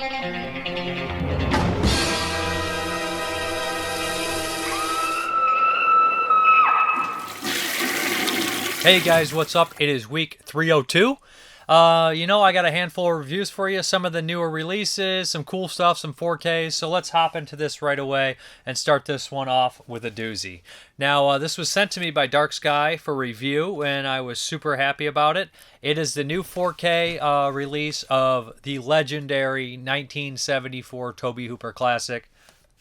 Hey guys, what's up? It is week 302. I got a handful of reviews for you, some of the newer releases, some cool stuff, some 4Ks. So let's hop into this right away and start this one off with a doozy. Now, this was sent to me by Dark Sky for review, and I was super happy about it. It is the new 4K release of the legendary 1974 Tobe Hooper classic,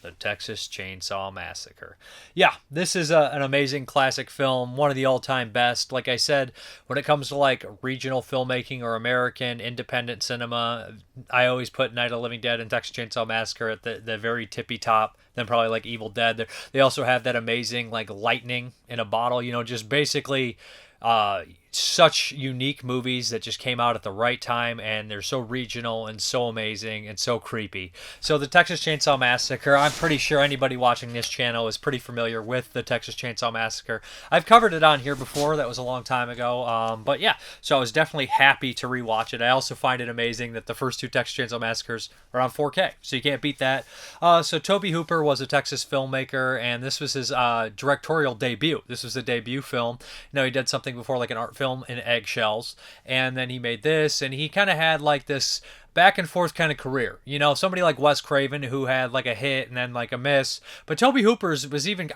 The Texas Chainsaw Massacre. Yeah, this is an amazing classic film, one of the all-time best. Like I said, when it comes to like regional filmmaking or American independent cinema, I always put Night of the Living Dead and Texas Chainsaw Massacre at the very tippy top. Then probably like Evil Dead. They also have that amazing like lightning in a bottle, just basically such unique movies that just came out at the right time, and they're so regional and so amazing and so creepy. So the Texas Chainsaw Massacre, I'm pretty sure anybody watching this channel is pretty familiar with the Texas Chainsaw Massacre. I've covered it on here before. That was a long time ago. But yeah, so I was definitely happy to rewatch it. I also find it amazing that the first two Texas Chainsaw Massacres are on 4K, so you can't beat that. So Tobe Hooper was a Texas filmmaker, and this was his directorial debut. This was a debut film. He did something before, like an art film in eggshells, and then he made this, and he kind of had like this back and forth kind of career. Somebody like Wes Craven, who had like a hit and then like a miss. But Tobe Hooper's was even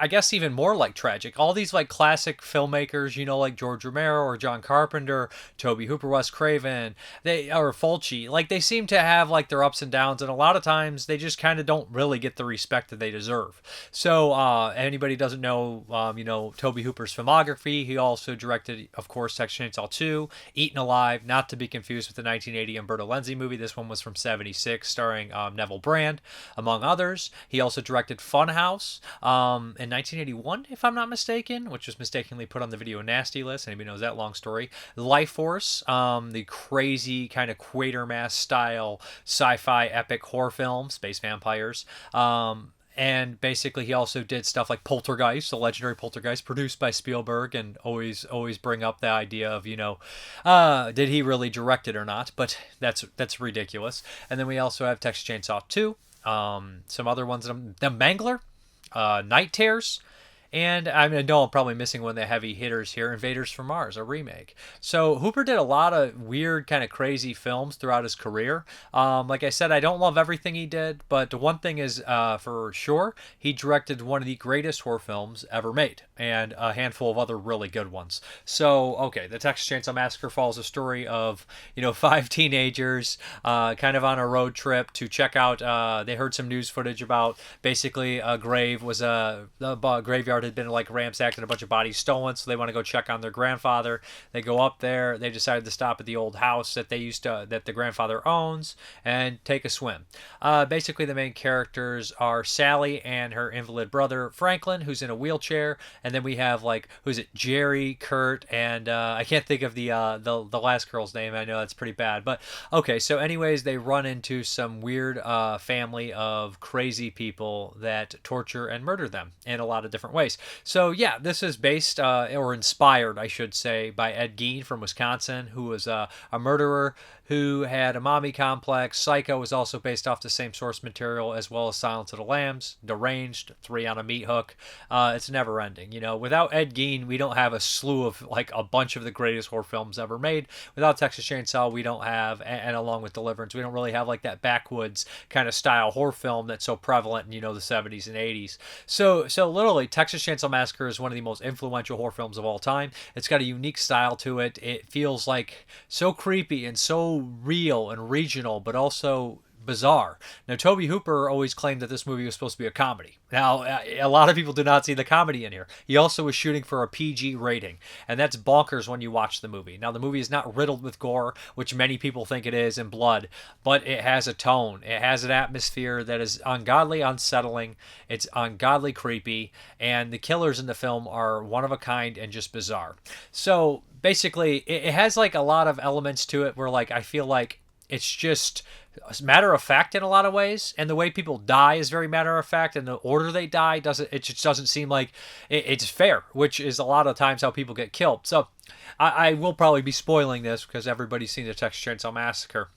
more like tragic. All these like classic filmmakers, like George Romero or John Carpenter, Tobe Hooper, Wes Craven, or Fulci, like they seem to have like their ups and downs, and a lot of times they just kind of don't really get the respect that they deserve. So anybody doesn't know, Tobe Hooper's filmography, he also directed, of course, Texas Chainsaw 2, Eaten Alive, not to be confused with the 1980 Umberto Lenzi movie. This one was from 76, starring Neville Brand, among others. He also directed Funhouse in 1981, if I'm not mistaken, which was mistakenly put on the Video Nasty list. Anybody knows that long story. Life Force, the crazy kind of Quatermass style sci-fi epic horror film, space vampires. And basically, he also did stuff like Poltergeist, the legendary Poltergeist, produced by Spielberg, and always bring up the idea of, did he really direct it or not? But that's ridiculous. And then we also have Texas Chainsaw 2, some other ones, The Mangler, Night Terrors. And I know I'm probably missing one of the heavy hitters here, Invaders from Mars, a remake. So Hooper did a lot of weird, kind of crazy films throughout his career. Like I said, I don't love everything he did, but one thing is for sure, he directed one of the greatest horror films ever made, and a handful of other really good ones. So, okay, the Texas Chainsaw Massacre follows a story of, 5 teenagers kind of on a road trip to check out, they heard some news footage about basically a graveyard had been like ransacked and a bunch of bodies stolen, so they want to go check on their grandfather. They go up there. They decided to stop at the old house that the grandfather owns, and take a swim. Basically, the main characters are Sally and her invalid brother Franklin, who's in a wheelchair, and then we have Jerry, Kurt, and I can't think of the last girl's name. I know that's pretty bad, but okay. So, anyways, they run into some weird family of crazy people that torture and murder them in a lot of different ways. So yeah, this is based or inspired, I should say, by Ed Gein from Wisconsin, who was a murderer who had a mommy complex. Psycho was also based off the same source material, as well as Silence of the Lambs, Deranged, 3 on a Meat Hook. It's never ending. Without Ed Gein, we don't have a slew of like a bunch of the greatest horror films ever made. Without Texas Chainsaw, we don't have, and along with Deliverance, we don't really have like that backwoods kind of style horror film that's so prevalent in, the 70s and 80s. So literally, Texas Chainsaw Massacre is one of the most influential horror films of all time. It's got a unique style to it. It feels like so creepy and so real and regional, but also bizarre. Now, Tobe Hooper always claimed that this movie was supposed to be a comedy. Now, a lot of people do not see the comedy in here. He also was shooting for a PG rating, and that's bonkers when you watch the movie. Now, the movie is not riddled with gore, which many people think it is, and blood, but it has a tone. It has an atmosphere that is ungodly unsettling. It's ungodly creepy, and the killers in the film are one of a kind and just bizarre. So, basically, it has like a lot of elements to it where like I feel like it's just matter of fact in a lot of ways, and the way people die is very matter of fact, and the order they die just doesn't seem like it's fair, which is a lot of times how people get killed. So I will probably be spoiling this because everybody's seen the Texas Chainsaw Massacre.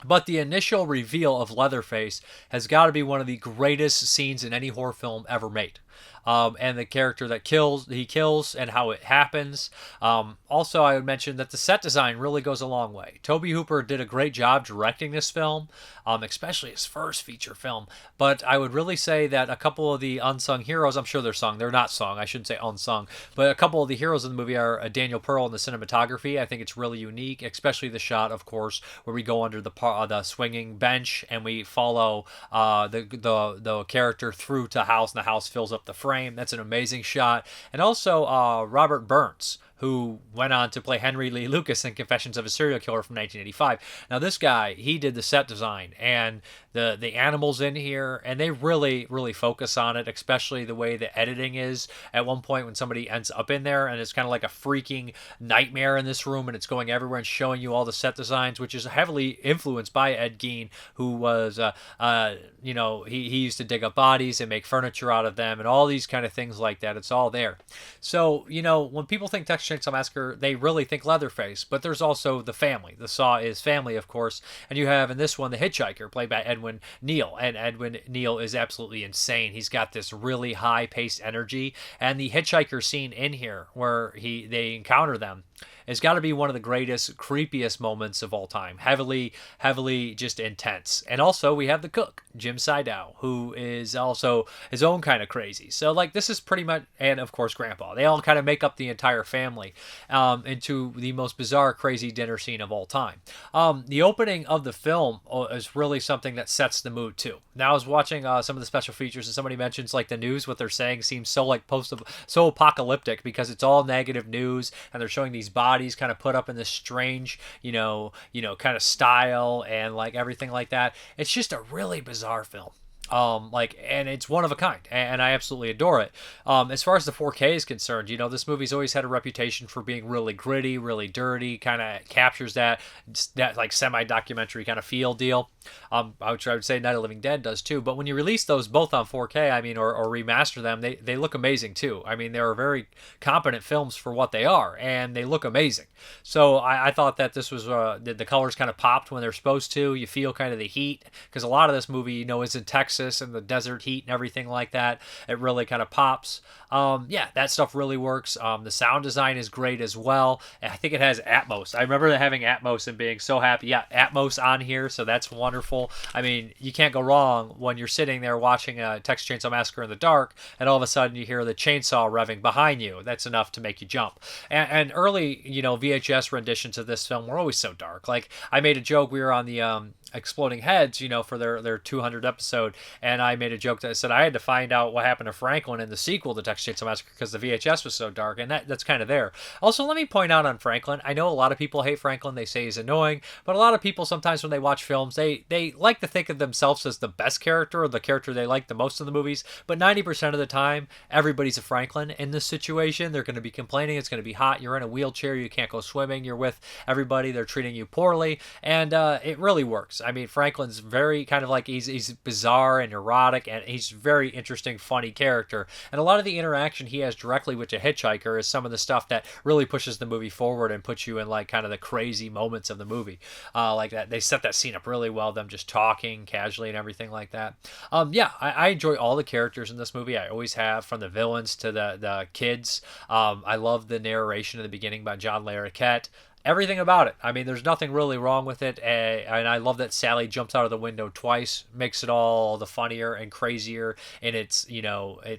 But the initial reveal of Leatherface has got to be one of the greatest scenes in any horror film ever made. And the character that he kills, and how it happens. Also, I would mention that the set design really goes a long way. Tobe Hooper did a great job directing this film, especially his first feature film. But I would really say that a couple of the unsung heroes, I'm sure they're sung, they're not sung, I shouldn't say unsung, but a couple of the heroes in the movie are Daniel Pearl in the cinematography. I think it's really unique, especially the shot, of course, where we go under the swinging bench and we follow the character through to the house, and the house fills up the frame. That's an amazing shot. And also Robert Burns, who went on to play Henry Lee Lucas in Confessions of a Serial Killer from 1985. Now, this guy, he did the set design and the animals in here, and they really, really focus on it, especially the way the editing is. At one point when somebody ends up in there, and it's kind of like a freaking nightmare in this room, and it's going everywhere and showing you all the set designs, which is heavily influenced by Ed Gein, who was, he used to dig up bodies and make furniture out of them, and all these kind of things like that. It's all there. So, when people think Texas Chainsaw Massacre, they really think Leatherface, but there's also the family. The Saw is family, of course, and you have in this one the hitchhiker, played by Edwin Neal, and Edwin Neal is absolutely insane. He's got this really high-paced energy, and the hitchhiker scene in here where they encounter them has got to be one of the greatest, creepiest moments of all time. Heavily just intense. And also, we have the cook, Jim Sydow, who is also his own kind of crazy. So, this is pretty much, and of course, Grandpa. They all kind of make up the entire family into the most bizarre, crazy dinner scene of all time. The opening of the film is really something that sets the mood, too. Now, I was watching some of the special features, and somebody mentions, the news, what they're saying seems so, so apocalyptic, because it's all negative news, and they're showing these bodies kind of put up in this strange, kind of style, and everything like that. It's just a really bizarre film. And it's one of a kind, and I absolutely adore it. As far as the 4K is concerned, this movie's always had a reputation for being really gritty, really dirty, kind of captures that semi-documentary kind of feel deal. I would say Night of the Living Dead does too, but when you release those both on 4K, or remaster them, they look amazing too. They are very competent films for what they are, and they look amazing. So I thought that this was, the colors kind of popped when they're supposed to. You feel kind of the heat, because a lot of this movie, is in Texas, and the desert heat and everything like that. It really kind of pops. That stuff really works. The sound design is great as well. I think it has Atmos. I remember having Atmos and being so happy. Yeah, Atmos on here, so that's wonderful. You can't go wrong when you're sitting there watching a Texas Chainsaw Massacre in the dark, and all of a sudden you hear the chainsaw revving behind you. That's enough to make you jump. And early, VHS renditions of this film were always so dark. I made a joke. We were on the Exploding Heads, for their 200 episode, and I made a joke that said I had to find out what happened to Franklin in the sequel to Texas Chainsaw Massacre because the VHS was so dark, and that's kind of there. Also, let me point out on Franklin, I know a lot of people hate Franklin, they say he's annoying, but a lot of people sometimes when they watch films, they like to think of themselves as the best character, or the character they like the most in the movies, but 90% of the time, everybody's a Franklin in this situation. They're going to be complaining, it's going to be hot, you're in a wheelchair, you can't go swimming, you're with everybody, they're treating you poorly, and it really works. Franklin's very kind of he's bizarre and neurotic, and he's very interesting, funny character. And a lot of the interaction he has directly with the hitchhiker is some of the stuff that really pushes the movie forward and puts you in kind of the crazy moments of the movie. That they set that scene up really well, them just talking casually and everything like that. I enjoy all the characters in this movie. I always have, from the villains to the kids. I love the narration in the beginning by John Larroquette. Everything about it. There's nothing really wrong with it, and I love that Sally jumps out of the window twice, makes it all the funnier and crazier, and it's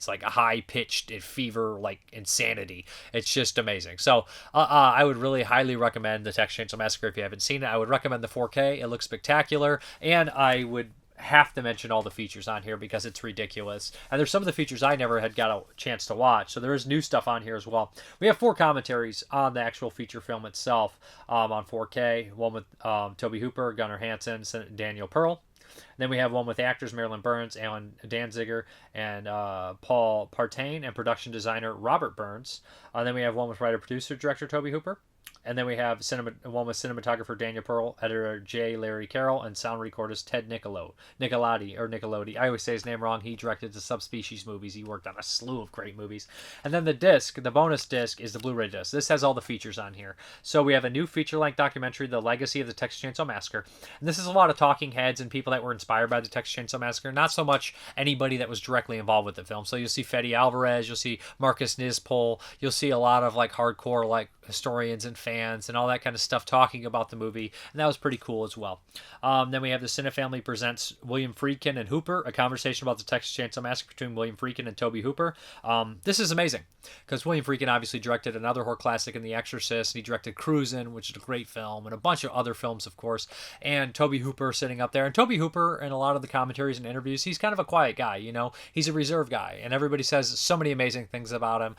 like a high-pitched fever, insanity. It's just amazing. So I would really highly recommend the Texas Chainsaw Massacre if you haven't seen it. I would recommend the 4K. It looks spectacular, and I would have to mention all the features on here because it's ridiculous. And there's some of the features I never had got a chance to watch, so there is new stuff on here as well. We have 4 commentaries on the actual feature film itself on 4K. One with Tobe Hooper, Gunnar Hansen, Daniel Pearl. Then we have one with actors Marilyn Burns, Alan Danziger, and Paul Partain, and production designer Robert Burns. Then we have one with writer, producer, director Tobe Hooper. And then we have one with cinematographer Daniel Pearl, editor J. Larry Carroll, and sound recordist Ted Nicolodi. I always say his name wrong. He directed the Subspecies movies. He worked on a slew of great movies. And then the bonus disc, is the Blu-ray disc. This has all the features on here. So we have a new feature-length documentary, The Legacy of the Texas Chainsaw Massacre. And this is a lot of talking heads and people that were inspired by the Texas Chainsaw Massacre. Not so much anybody that was directly involved with the film. So you'll see Fede Alvarez, you'll see Marcus Nispol, you'll see a lot of like hardcore like historians and fans and all that kind of stuff talking about the movie, and that was pretty cool as well. Then we have the Cine Family presents William Friedkin and Hooper, a conversation about the Texas Chainsaw Massacre between William Friedkin and Tobe Hooper. This is amazing because William Friedkin obviously directed another horror classic in The Exorcist, and he directed Cruisin', which is a great film, and a bunch of other films, of course. And Tobe Hooper sitting up there, and Tobe Hooper in a lot of the commentaries and interviews, he's kind of a quiet guy, you know, he's a reserved guy, and everybody says so many amazing things about him,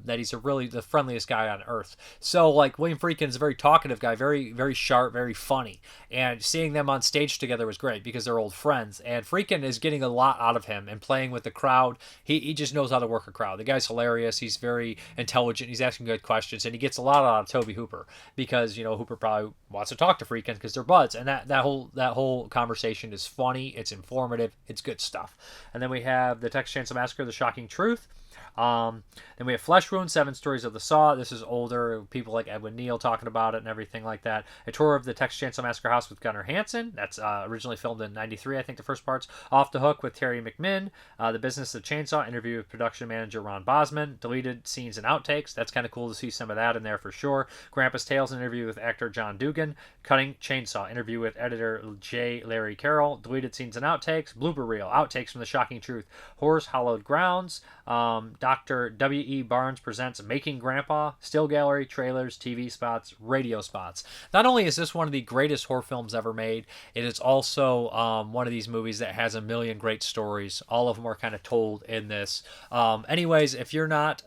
that he's really the friendliest guy on earth. So like William Friedkin is a very talkative guy, very, very sharp, very funny. And seeing them on stage together was great because they're old friends. And Friedkin is getting a lot out of him and playing with the crowd. He just knows how to work a crowd. The guy's hilarious. He's very intelligent. He's asking good questions. And he gets a lot out of Tobe Hooper because, you know, Hooper probably wants to talk to Friedkin because they're buds. And that whole conversation is funny. It's informative. It's good stuff. And then we have the Texas Chainsaw Massacre, The Shocking Truth. Then we have Flesh Wound, 7 Stories of the Saw. This is older. People like Edwin Neal talking about it and everything like that. A tour of the Texas Chainsaw Massacre house with Gunnar Hansen. That's originally filmed in 93, I think, the first parts. Off the Hook with Terry McMinn. The Business of Chainsaw, interview with production manager Ron Bosman. Deleted scenes and outtakes. That's kind of cool to see some of that in there for sure. Grandpa's Tales, interview with actor John Dugan. Cutting Chainsaw, interview with editor J. Larry Carroll. Deleted scenes and outtakes. Blooper reel, outtakes from The Shocking Truth. Horror's Hallowed Grounds. Dr. W.E. Barnes presents Making Grandpa, still gallery, trailers, TV spots, radio spots. Not only is this one of the greatest horror films ever made, it is also one of these movies that has a million great stories. All of them are kind of told in this. Anyways, if you're not,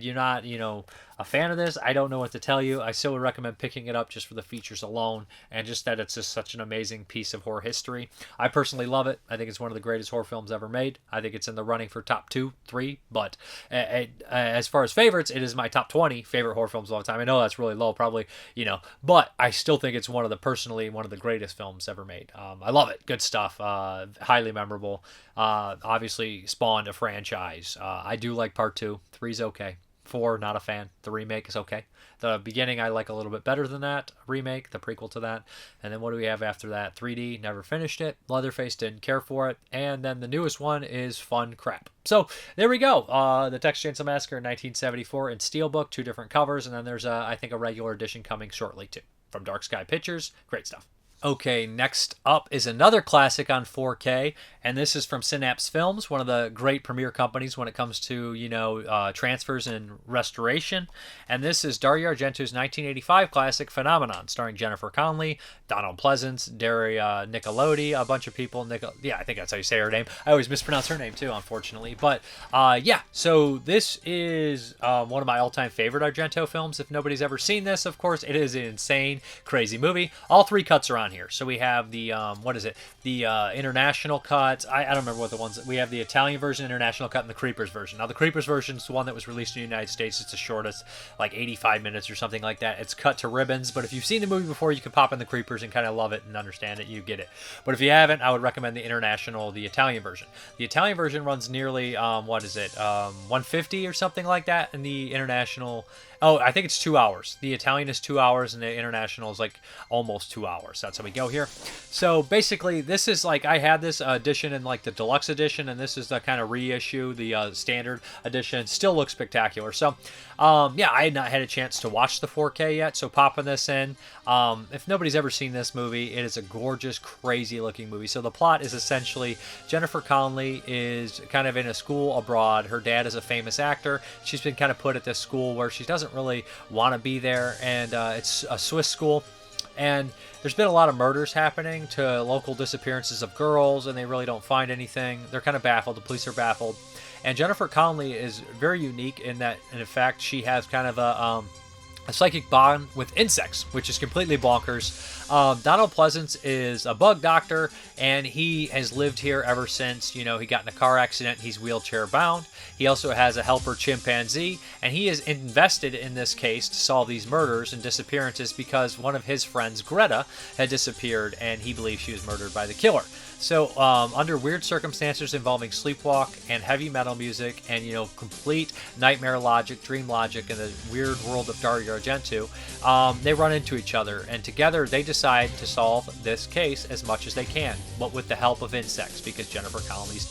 you know, a fan of this, I don't know what to tell you. I still would recommend picking it up just for the features alone and just that it's just such an amazing piece of horror history. I personally love it. I think it's one of the greatest horror films ever made. I think it's in the running for top 2, 3, but as far as favorites, it is my top 20 favorite horror films of all time. I know that's really low, probably, you know, but I still think it's one of the greatest films ever made. I love it. Good stuff. Highly memorable. Obviously spawned a franchise. I do like part 2. 3's okay. 4, not a fan. The remake is okay. The beginning I like a little bit better than that. Remake, the prequel to that. And then what do we have after that? 3D, never finished it. Leatherface, didn't care for it. And then the newest one is fun crap. So there we go. The Texas Chainsaw Massacre in 1974 in Steelbook, 2 different covers. And then there's, I think, a regular edition coming shortly too. From Dark Sky Pictures. Great stuff. Okay, next up is another classic on 4K, and this is from Synapse Films, one of the great premiere companies when it comes to, you know, transfers and restoration. And this is Dario Argento's 1985 classic Phenomenon, starring Jennifer Connelly, Donald Pleasance, Dario Nicolodi, a bunch of people. Yeah, I think that's how you say her name. I always mispronounce her name too, unfortunately. But yeah, so this is one of my all-time favorite Argento films. If nobody's ever seen this, of course, it is an insane, crazy movie. All 3 cuts are on here. So we have the the international cut. I don't remember what the ones we have. The Italian version, international cut, and the Creepers version. Now the Creepers version is the one that was released in the United States. It's the shortest, like 85 minutes or something like that. It's cut to ribbons, but if you've seen the movie before, you can pop in the Creepers and kind of love it and understand it. You get it. But if you haven't, I would recommend the international, the Italian version. The Italian version runs nearly 150 or something like that, and the international. Oh, I think it's 2 hours. The Italian is 2 hours, and the international is like almost 2 hours. That's how we go here. So basically, this is like I had this edition in like the deluxe edition, and this is the kind of reissue, the standard edition. Still looks spectacular. So, yeah, I had not had a chance to watch the 4K yet, so popping this in. If nobody's ever seen this movie, it is a gorgeous, crazy-looking movie. So the plot is essentially Jennifer Connelly is kind of in a school abroad. Her dad is a famous actor. She's been kind of put at this school where she doesn't really want to be there, and it's a Swiss school, and there's been a lot of murders happening to local disappearances of girls, and they really don't find anything. They're kind of baffled. The police are baffled, and Jennifer Connelly is very unique in that, and in fact, she has kind of a psychic bond with insects, which is completely bonkers. Donald Pleasance is a bug doctor, and he has lived here ever since, you know, he got in a car accident. He's wheelchair bound. He also has a helper chimpanzee, and he is invested in this case to solve these murders and disappearances because one of his friends, Greta, had disappeared, and he believes she was murdered by the killer. So, under weird circumstances involving sleepwalk and heavy metal music and, you know, complete nightmare logic, dream logic, in the weird world of Dario Argento, they run into each other, and together they decide to solve this case as much as they can, but with the help of insects, because Jennifer Connelly's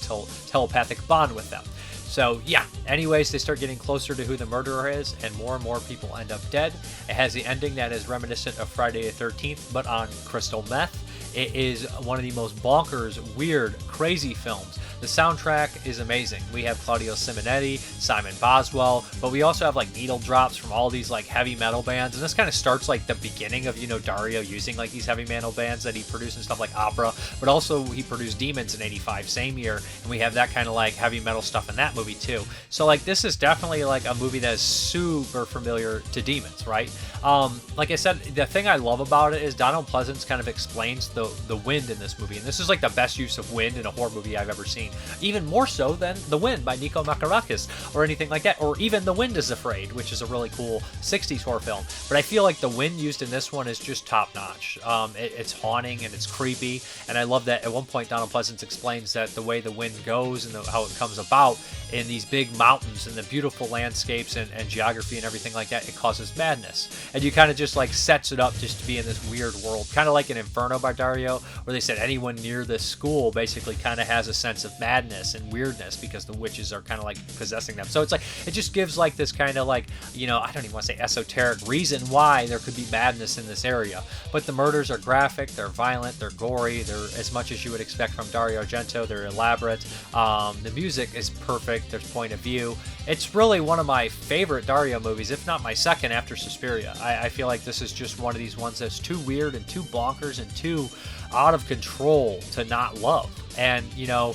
telepathic bond with them. So, yeah, anyways, they start getting closer to who the murderer is, and more people end up dead. It has the ending that is reminiscent of Friday the 13th, but on crystal meth. It is one of the most bonkers, weird, crazy films. The soundtrack is amazing. We have Claudio Simonetti, Simon Boswell, but we also have like needle drops from all these like heavy metal bands. And this kind of starts like the beginning of, you know, Dario using like these heavy metal bands that he produced and stuff like Opera, but also he produced Demons in '85, same year. And we have that kind of like heavy metal stuff in that movie too. So like this is definitely like a movie that is super familiar to Demons, right? Like I said, the thing I love about it is Donald Pleasance kind of explains the wind in this movie. And this is like the best use of wind in a horror movie I've ever seen. Even more so than The Wind by Nico Mrparka or anything like that, or even The Wind is Afraid, which is a really cool 60s horror film. But I feel like the wind used in this one is just top notch. It's haunting and it's creepy, and I love that at one point Donald Pleasance explains that the way the wind goes and how it comes about in these big mountains and the beautiful landscapes and geography and everything like that, it causes madness. And you kind of just like sets it up just to be in this weird world, kind of like in Inferno by Dario, where they said anyone near this school basically kind of has a sense of madness and weirdness because the witches are kind of like possessing them. So it's like, it just gives like this kind of like, you know, I don't even want to say esoteric reason why there could be madness in this area. But the murders are graphic, they're violent, they're gory, they're as much as you would expect from Dario Argento, they're elaborate. The music is perfect, there's point of view. It's really one of my favorite Dario movies, if not my second after Suspiria. I feel like this is just one of these ones that's too weird and too bonkers and too out of control to not love. And, you know,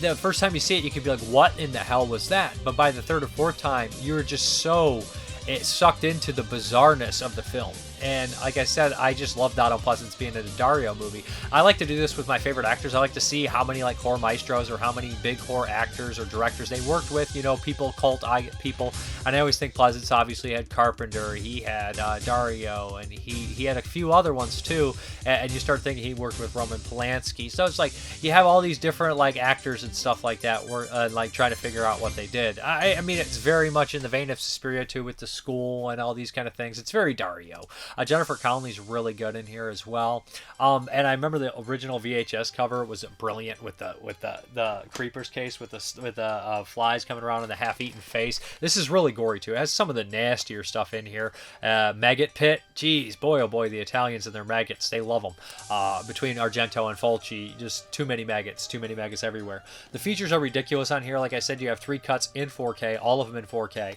the first time you see it, you can be like, what in the hell was that? But by the third or fourth time, you're just so sucked into the bizarreness of the film. And like I said, I just love Donald Pleasance being in a Dario movie. I like to do this with my favorite actors. I like to see how many like horror maestros or how many big horror actors or directors they worked with, you know, people, cult people. And I always think Pleasance obviously had Carpenter, he had Dario, and he had a few other ones too. And you start thinking he worked with Roman Polanski. So it's like you have all these different like actors and stuff like that, like trying to figure out what they did. I mean, it's very much in the vein of Suspiria too, with the school and all these kind of things. It's very Dario. Jennifer Connelly's really good in here as well. And I remember the original VHS cover was brilliant with the creepers case with the flies coming around in the half-eaten face. This is really gory too. It has some of the nastier stuff in here. Maggot pit. Jeez, boy oh boy, the Italians and their maggots, they love them. Between Argento and Fulci, just too many maggots everywhere. The features are ridiculous on here. Like I said, you have 3 cuts in 4K, all of them in 4K.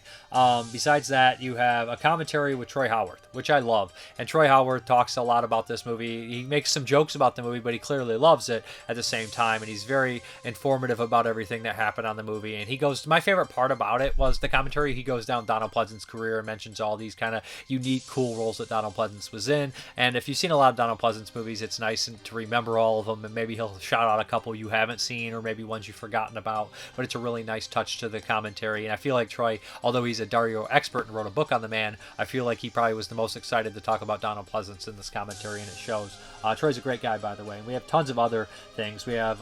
Besides that, you have a commentary with Troy Howarth, which I love. And Troy Howarth talks a lot about this movie. He makes some jokes about the movie, but he clearly loves it at the same time. And he's very informative about everything that happened on the movie. And he goes, my favorite part about it was the commentary. He goes down Donald Pleasance's career and mentions all these kind of unique, cool roles that Donald Pleasance was in. And if you've seen a lot of Donald Pleasance movies, it's nice to remember all of them. And maybe he'll shout out a couple you haven't seen or maybe ones you've forgotten about. But it's a really nice touch to the commentary. And I feel like Troy, although he's a Dario expert and wrote a book on the man, I feel like he probably was the most excited to talk about Donald Pleasance in this commentary, and it shows. Troy's a great guy, by the way. And we have tons of other things. We have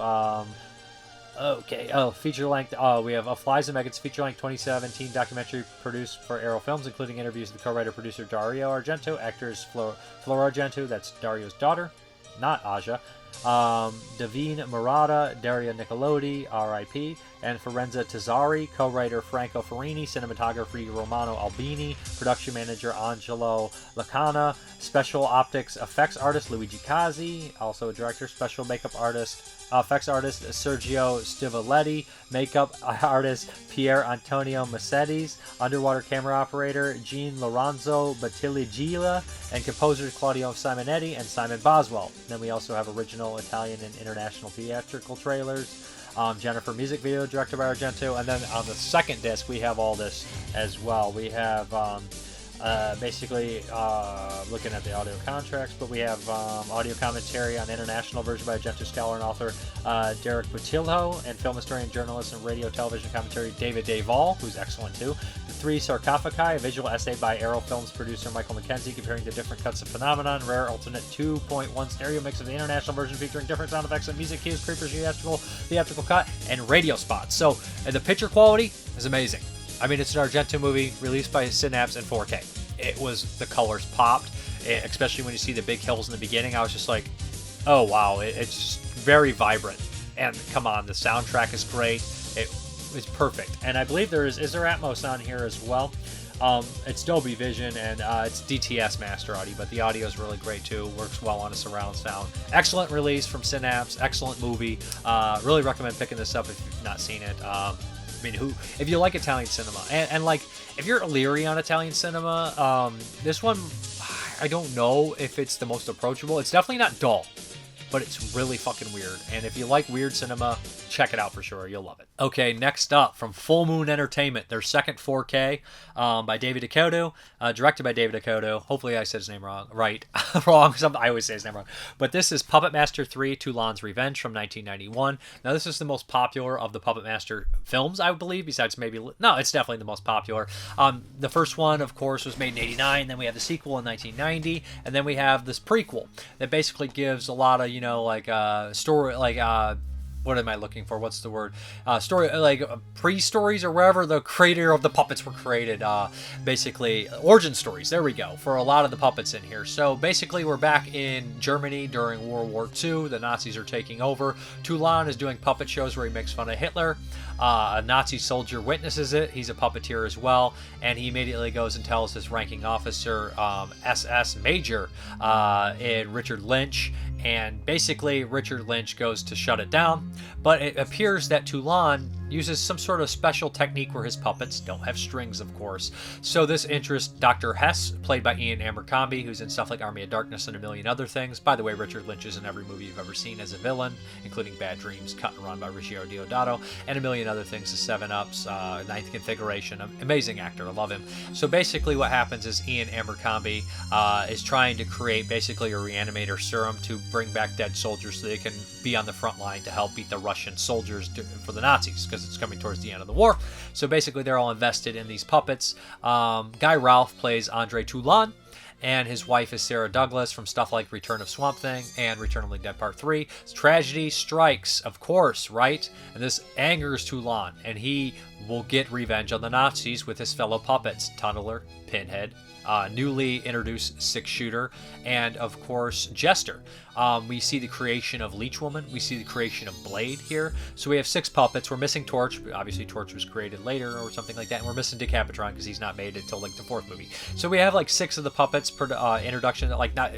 feature length. We have Flies and Maggots feature length 2017 documentary produced for Arrow Films, including interviews with the co-writer producer Dario Argento, actors Flora Argento, that's Dario's daughter, not Aja, Davine Murata, Daria Nicolodi, R.I.P., and Forenza Tezzari, co-writer Franco Farini, cinematography Romano Albini, production manager Angelo Lacana, special optics effects artist Luigi Cazzi, also a director, special makeup artist effects artist Sergio Stivoletti, makeup artist Pier Antonio Massettis, underwater camera operator Jean Lorenzo Battiligila, and composers Claudio Simonetti and Simon Boswell. Then we also have original Italian and international theatrical trailers. Jennifer music video directed by Argento, and then on the second disc we have all this as well. We have Basically, looking at the audio contracts, but we have audio commentary on the international version by Argento scholar and author Derek Butilho, and film historian, journalist, and radio television commentary David Duvall, who's excellent too. The Three Sarcophagi, a visual essay by Arrow Films producer Michael McKenzie, comparing the different cuts of Phenomenon, rare alternate 2.1 stereo mix of the international version featuring different sound effects and music cues, creepers, theatrical cut, and radio spots. So, the picture quality is amazing. I mean, it's an Argento movie released by Synapse in 4K. It was, the colors popped, especially when you see the big hills in the beginning. I was just like, oh wow, it's just very vibrant. And come on, the soundtrack is great. It was perfect. And I believe there is there Atmos on here as well? It's Dolby Vision and it's DTS master audio, but the audio is really great too. Works well on a surround sound. Excellent release from Synapse. Excellent movie. Really recommend picking this up if you've not seen it. I mean, if you like Italian cinema, and like, if you're leery on Italian cinema, this one, I don't know if it's the most approachable. It's definitely not dull, but it's really fucking weird. And if you like weird cinema, check it out for sure. You'll love it. Okay, next up, from Full Moon Entertainment, their second 4K by David DeCoteau, directed by David DeCoteau. Hopefully I said his name wrong. Right. Wrong. I always say his name wrong. But this is Puppet Master 3, Toulon's Revenge from 1991. Now, this is the most popular of the Puppet Master films, I believe, besides maybe... No, it's definitely the most popular. The first one, of course, was made in 89. Then we have the sequel in 1990. And then we have this prequel that basically gives a lot of, story, what am I looking for? What's the word? Story, pre-stories or wherever the creator of the puppets were created. Basically, origin stories. There we go. For a lot of the puppets in here. So basically, we're back in Germany during World War II. The Nazis are taking over. Toulon is doing puppet shows where he makes fun of Hitler. A Nazi soldier witnesses it. He's a puppeteer as well. And he immediately goes and tells his ranking officer, SS Major, Richard Lynch. And basically, Richard Lynch goes to shut it down. But it appears that Toulon uses some sort of special technique where his puppets don't have strings, of course. So this interests Dr. Hess, played by Ian Abercrombie, who's in stuff like Army of Darkness and a million other things. By the way, Richard Lynch is in every movie you've ever seen as a villain, including Bad Dreams, Cut and Run by Ricciardo Deodato, and a million other things, the 7-Ups, Ninth Configuration. Amazing actor, I love him. So basically what happens is Ian Abercrombie is trying to create basically a reanimator serum to bring back dead soldiers so they can be on the front line to help beat the Russian soldiers for the Nazis, because it's coming towards the end of the war. So basically they're all invested in these puppets. Guy Ralph plays Andre Toulon, and his wife is Sarah Douglas from stuff like Return of Swamp Thing and Return of the Dead Part 3. Tragedy strikes, of course, right? And this angers Toulon, and he will get revenge on the Nazis with his fellow puppets, Tunneler, Pinhead, newly introduced Six Shooter, and of course Jester. We see the creation of Leech Woman. We see the creation of Blade here. So we have 6 puppets. We're missing Torch. Obviously Torch was created later or something like that. And we're missing Decapitron because he's not made until like the 4th movie. So we have like 6 of the puppets per introduction.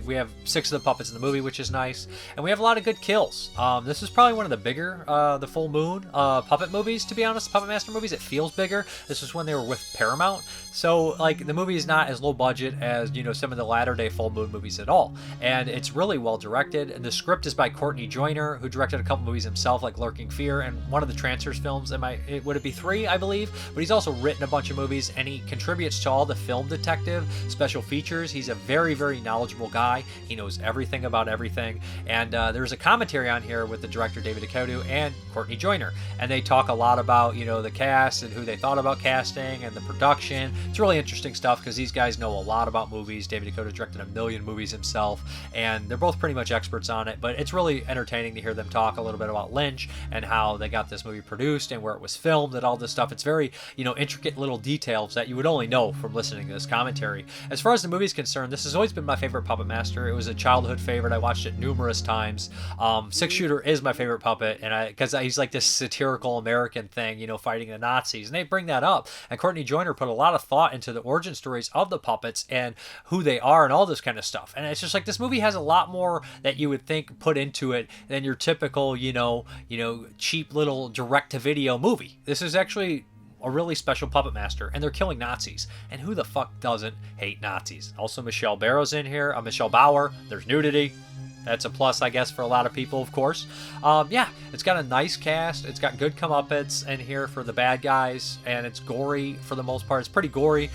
We have 6 of the puppets in the movie, which is nice. And we have a lot of good kills. This is probably one of the bigger, the Full Moon puppet movies, to be honest. Puppet Master movies. It feels bigger. This was when they were with Paramount. So like the movie is not as low budget as, some of the latter day Full Moon movies at all. And it's really well directed. And the script is by Courtney Joyner, who directed a couple movies himself, like Lurking Fear and one of the Transfers films. Would it be 3, I believe? But he's also written a bunch of movies, and he contributes to all the Film Detective special features. He's a very, very knowledgeable guy. He knows everything about everything. And there's a commentary on here with the director David DeCoteau and Courtney Joyner, and they talk a lot about the cast and who they thought about casting and the production. It's really interesting stuff because these guys know a lot about movies. David DeCoteau directed a million movies himself, and they're both pretty much experts on it, but it's really entertaining to hear them talk a little bit about Lynch and how they got this movie produced and where it was filmed and all this stuff. It's very, intricate little details that you would only know from listening to this commentary. As far as the movie is concerned, this has always been my favorite Puppet Master. It was a childhood favorite. I watched it numerous times. Six Shooter is my favorite puppet, and because he's like this satirical American thing, fighting the Nazis, and they bring that up. And Courtney Joyner put a lot of thought into the origin stories of the puppets and who they are and all this kind of stuff. And it's just like this movie has a lot more that you would think put into it than your typical, cheap little direct-to-video movie. This is actually a really special Puppet Master, and they're killing Nazis. And who the fuck doesn't hate Nazis? Also, Michelle Barrow's in here. Michelle Bauer. There's nudity. That's a plus, I guess, for a lot of people, of course. Yeah, it's got a nice cast. It's got good comeuppance in here for the bad guys, and it's gory for the most part. It's pretty gory,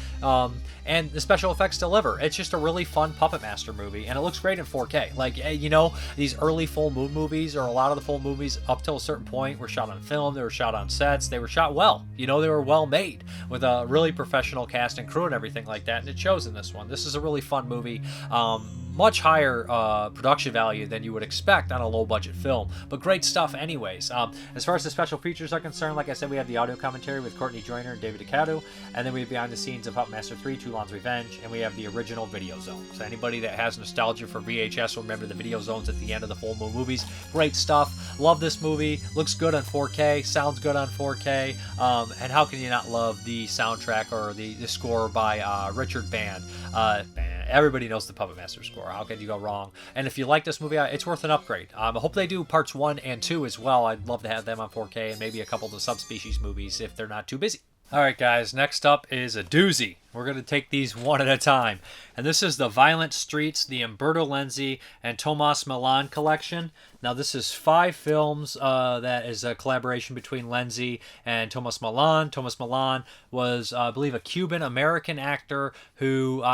and the special effects deliver. It's just a really fun Puppet Master movie, and it looks great in 4K. Like, you know, these early full moon movies, or a lot of the full movies up till a certain point, were shot on film. They were shot on sets. They were shot well. You know, they were well made with a really professional cast and crew and everything like that, and it shows in this one. This is a really fun movie. Much higher production value than you would expect on a low budget film, but great stuff anyways. As far as the special features are concerned, like I said, we have the audio commentary with Courtney Joyner and David DeCoteau, and then we have behind the scenes of Puppet Master 3, Toulon's Revenge, and we have the original video zone. So anybody that has nostalgia for VHS will remember the video zones at the end of the full moon movies. Great stuff. Love this movie. Looks good on 4K. Sounds good on 4K. And how can you not love the soundtrack or the score by Richard Band? Everybody knows the Puppet Master score. How could you go wrong? And if you like this movie, it's worth an upgrade. I hope they do parts 1 and 2 as well. I'd love to have them on 4K, and maybe a couple of the subspecies movies if they're not too busy. Alright guys, next up is a doozy. We're going to take these one at a time. And this is the Violent Streets, the Umberto Lenzi and Tomas Milian collection. Now this is 5 films that is a collaboration between Lenzi and Tomas Milian. Tomas Milian was, I believe, a Cuban-American actor who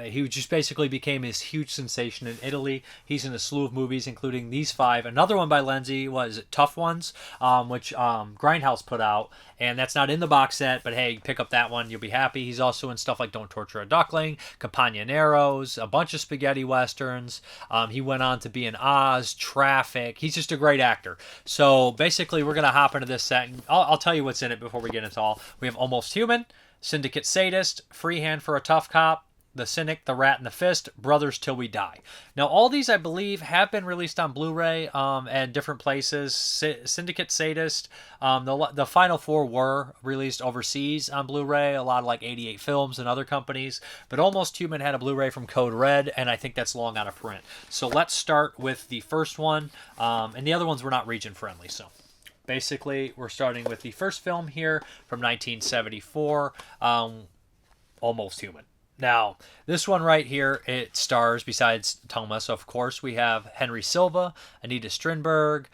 he just basically became this huge sensation in Italy. He's in a slew of movies, including these 5. Another one by Lenzi was Tough Ones, which Grindhouse put out. And that's not in the box set, but hey, pick up that one. You'll be happy. He's also in stuff like Don't Torture a Duckling, Campaneros, a bunch of spaghetti westerns. He went on to be in Oz, Traffic. He's just a great actor. So basically, we're going to hop into this set. And I'll tell you what's in it before we get into all. We have Almost Human, Syndicate Sadist, Freehand for a Tough Cop, The Cynic, The Rat and the Fist, Brothers Till We Die. Now, all these, I believe, have been released on Blu-ray and different places. Syndicate Sadist, the final 4 were released overseas on Blu-ray, a lot of like 88 Films and other companies. But Almost Human had a Blu-ray from Code Red, and I think that's long out of print. So let's start with the first one, and the other ones were not region-friendly, so... Basically, we're starting with the first film here from 1974, Almost Human. Now, this one right here, it stars, besides Tomas, of course, we have Henry Silva, Anita Strindberg,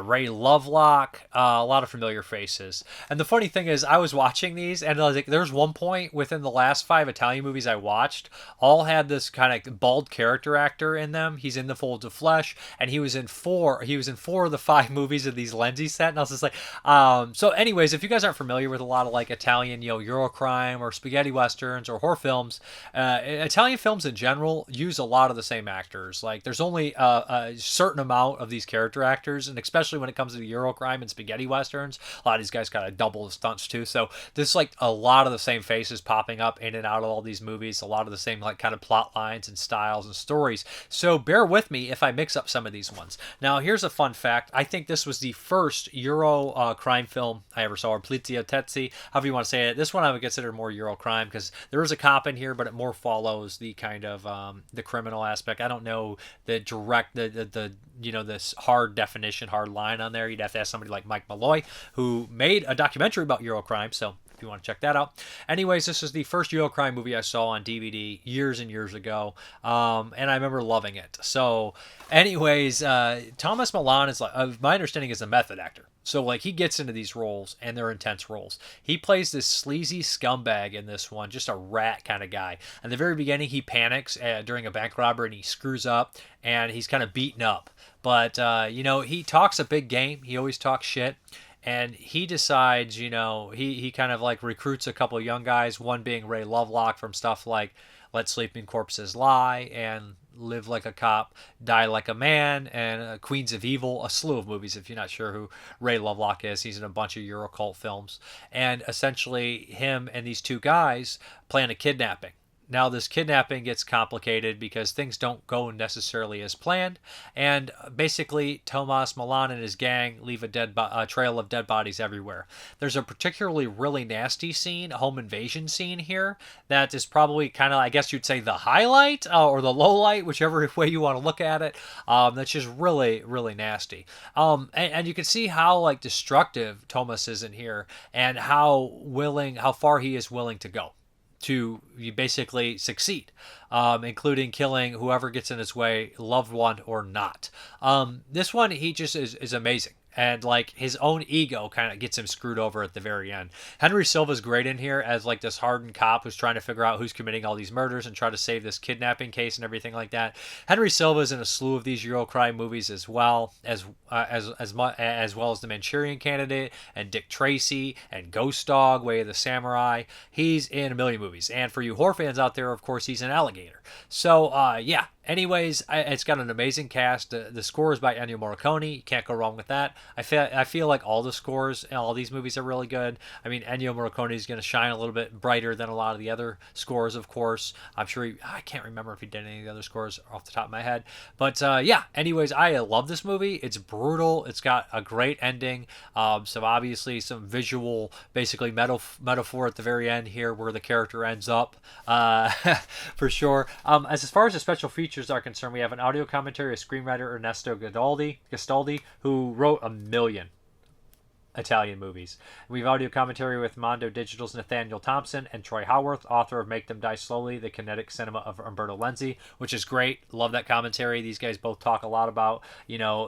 Ray Lovelock, a lot of familiar faces. And the funny thing is, I was watching these, and I was like, there's one point within the last 5 Italian movies I watched, all had this kind of bald character actor in them. He's in The Folds of Flesh, and he was in 4 of the 5 movies of these Lenzi set, and I was just like, so anyways, if you guys aren't familiar with a lot of like Italian, Eurocrime or spaghetti westerns or horror films, Italian films in general use a lot of the same actors. Like, there's only a certain amount of these character actors, and especially when it comes to Eurocrime and spaghetti westerns, a lot of these guys kind of double the stunts too. So there's like a lot of the same faces popping up in and out of all these movies, a lot of the same like kind of plot lines and styles and stories. So bear with me if I mix up some of these ones. Now, here's a fun fact. I think this was the first Euro crime film I ever saw, or poliziottessi, however you want to say it. This one I would consider more Eurocrime because there is a cop in here, but it more follows the kind of the criminal aspect. I don't know the direct the this hard definition, hard line on there. You'd have to ask somebody like Mike Malloy, who made a documentary about Eurocrime, so if you want to check that out. Anyways, this is the first Eurocrime movie I saw on DVD years and years ago, and I remember loving it. So anyways, Tomas Milian is, like, my understanding, is a method actor. So, like, he gets into these roles, and they're intense roles. He plays this sleazy scumbag in this one, just a rat kind of guy. At the very beginning, he panics during a bank robbery, and he screws up, and he's kind of beaten up. But, he talks a big game. He always talks shit. And he decides, he kind of, like, recruits a couple of young guys, one being Ray Lovelock from stuff like Let Sleeping Corpses Lie and Live Like a Cop, Die Like a Man, and Queens of Evil, a slew of movies. If you're not sure who Ray Lovelock is, he's in a bunch of Eurocult films. And essentially, him and these 2 guys plan a kidnapping. Now, this kidnapping gets complicated because things don't go necessarily as planned, and basically, Tomas Milian and his gang leave a trail of dead bodies everywhere. There's a particularly really nasty scene, a home invasion scene here, that is probably kind of, I guess you'd say, the highlight or the low light, whichever way you want to look at it. That's just really, really nasty. And you can see how, like, destructive Tomas is in here, and how far he is willing to go. to basically succeed, including killing whoever gets in his way, loved one or not. This one, he just is amazing. And like his own ego kind of gets him screwed over at the very end. Henry Silva's great in here as like this hardened cop who's trying to figure out who's committing all these murders and try to save this kidnapping case and everything like that. Henry Silva's in a slew of these Eurocrime movies as well as well as The Manchurian Candidate and Dick Tracy and Ghost Dog, Way of the Samurai. He's in a million movies. And for you horror fans out there, of course, he's an alligator. So yeah. Anyways, it's got an amazing cast. The score is by Ennio Morricone. You can't go wrong with that. I feel like all the scores in all these movies are really good. I mean, Ennio Morricone is going to shine a little bit brighter than a lot of the other scores, of course. I'm sure I can't remember if he did any of the other scores off the top of my head. But yeah, anyways, I love this movie. It's brutal. It's got a great ending. So obviously some visual, basically metaphor at the very end here where the character ends up, for sure. As far as the special features are concerned, we have an audio commentary of screenwriter Ernesto Gastaldi, who wrote a million Italian movies. We have audio commentary with Mondo Digital's Nathaniel Thompson and Troy Howarth, author of Make Them Die Slowly, The Kinetic Cinema of Umberto Lenzi, which is great. Love that commentary. These guys both talk a lot about,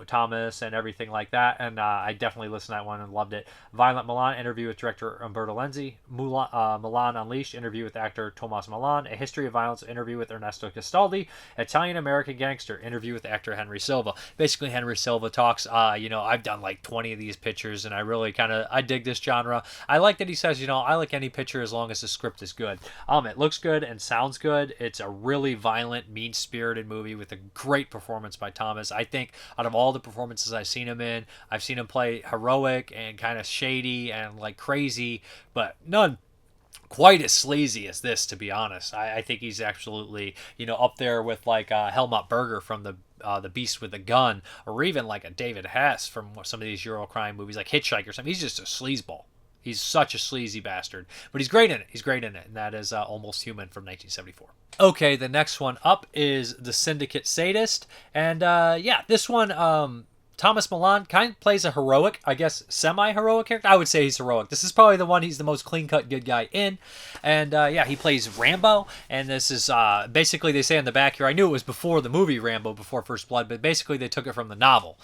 Thomas and everything like that, and I definitely listened to that one and loved it. Violent Milan, interview with director Umberto Lenzi. Milan Unleashed, interview with actor Tomas Milan. A History of Violence, interview with Ernesto Gastaldi. Italian-American Gangster, interview with actor Henry Silva. Basically, Henry Silva talks, I've done like 20 of these pictures, and I dig this genre. I like that he says, I like any picture as long as the script is good. It looks good and sounds good. It's a really violent, mean-spirited movie with a great performance by Thomas. I think out of all the performances I've seen him in, I've seen him play heroic and kind of shady and like crazy, but none quite as sleazy as this, to be honest. I think he's absolutely, up there with like Helmut Berger from the Beast with a Gun, or even like a David Hess from some of these Eurocrime movies like Hitchhiker or something. He's just a sleazeball. He's such a sleazy bastard, but he's great in it. And that is Almost Human from 1974. Okay, the next one up is The Syndicate Sadist, and this one, Thomas Milan kind of plays a heroic, I guess, semi-heroic character. I would say he's heroic. This is probably the one he's the most clean-cut good guy in. And, he plays Rambo. And this is, basically, they say on the back here, I knew it was before the movie Rambo, before First Blood, but basically they took it from the novel.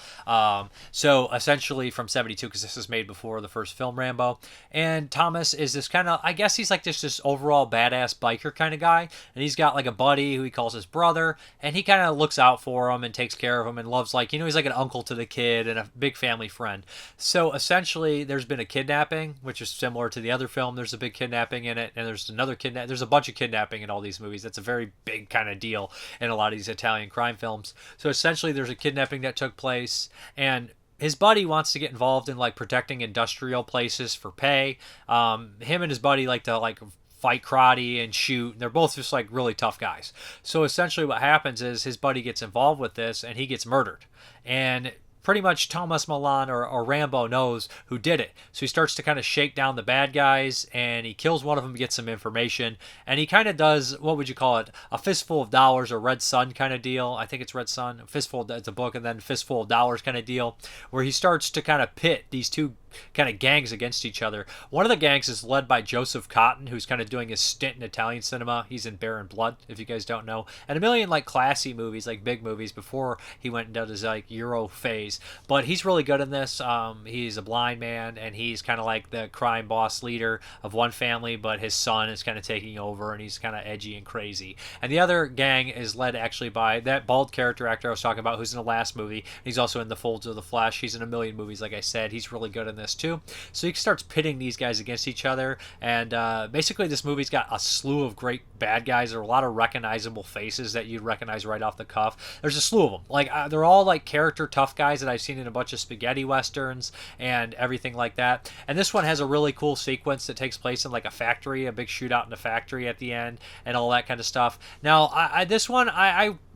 So, essentially from 72, because this is made before the first film Rambo. And Thomas is this kind of, I guess he's like this overall badass biker kind of guy. And he's got like a buddy who he calls his brother. And he kind of looks out for him and takes care of him and loves, like, he's like an uncle to the kid and a big family friend. So essentially there's been a kidnapping, which is similar to the other film. There's a big kidnapping in it, and there's a bunch of kidnapping in all these movies. That's a very big kind of deal in a lot of these Italian crime films. So essentially there's a kidnapping that took place, and his buddy wants to get involved in like protecting industrial places for pay. Him and his buddy like to like fight karate and shoot. They're both just like really tough guys. So essentially what happens is his buddy gets involved with this and he gets murdered. And pretty much Thomas Milan or Rambo knows who did it. So he starts to kind of shake down the bad guys, and he kills one of them to get some information. And he kind of does, what would you call it, a fistful of dollars or Red Sun kind of deal. I think it's Red Sun. Fistful, it's a book, and then fistful of dollars kind of deal, where he starts to kind of pit these two kind of gangs against each other. One of the gangs is led by Joseph Cotten, who's kind of doing his stint in Italian cinema. He's in Baron Blood, if you guys don't know, and a million like classy movies, like big movies, before he went into his like Euro phase. But he's really good in this. He's a blind man, and he's kind of like the crime boss leader of one family, but his son is kind of taking over, and he's kind of edgy and crazy. And the other gang is led actually by that bald character actor I was talking about, who's in the last movie. He's also in The Folds of the Flesh. He's in a million movies, like I said. He's really good in this too. So he starts pitting these guys against each other, and basically this movie's got a slew of great bad guys. There are a lot of recognizable faces that you'd recognize right off the cuff. There's a slew of them. Like they're all like character tough guys that I've seen in a bunch of spaghetti westerns and everything like that. And this one has a really cool sequence that takes place in like a factory, a big shootout in a factory at the end, and all that kind of stuff. Now, this one,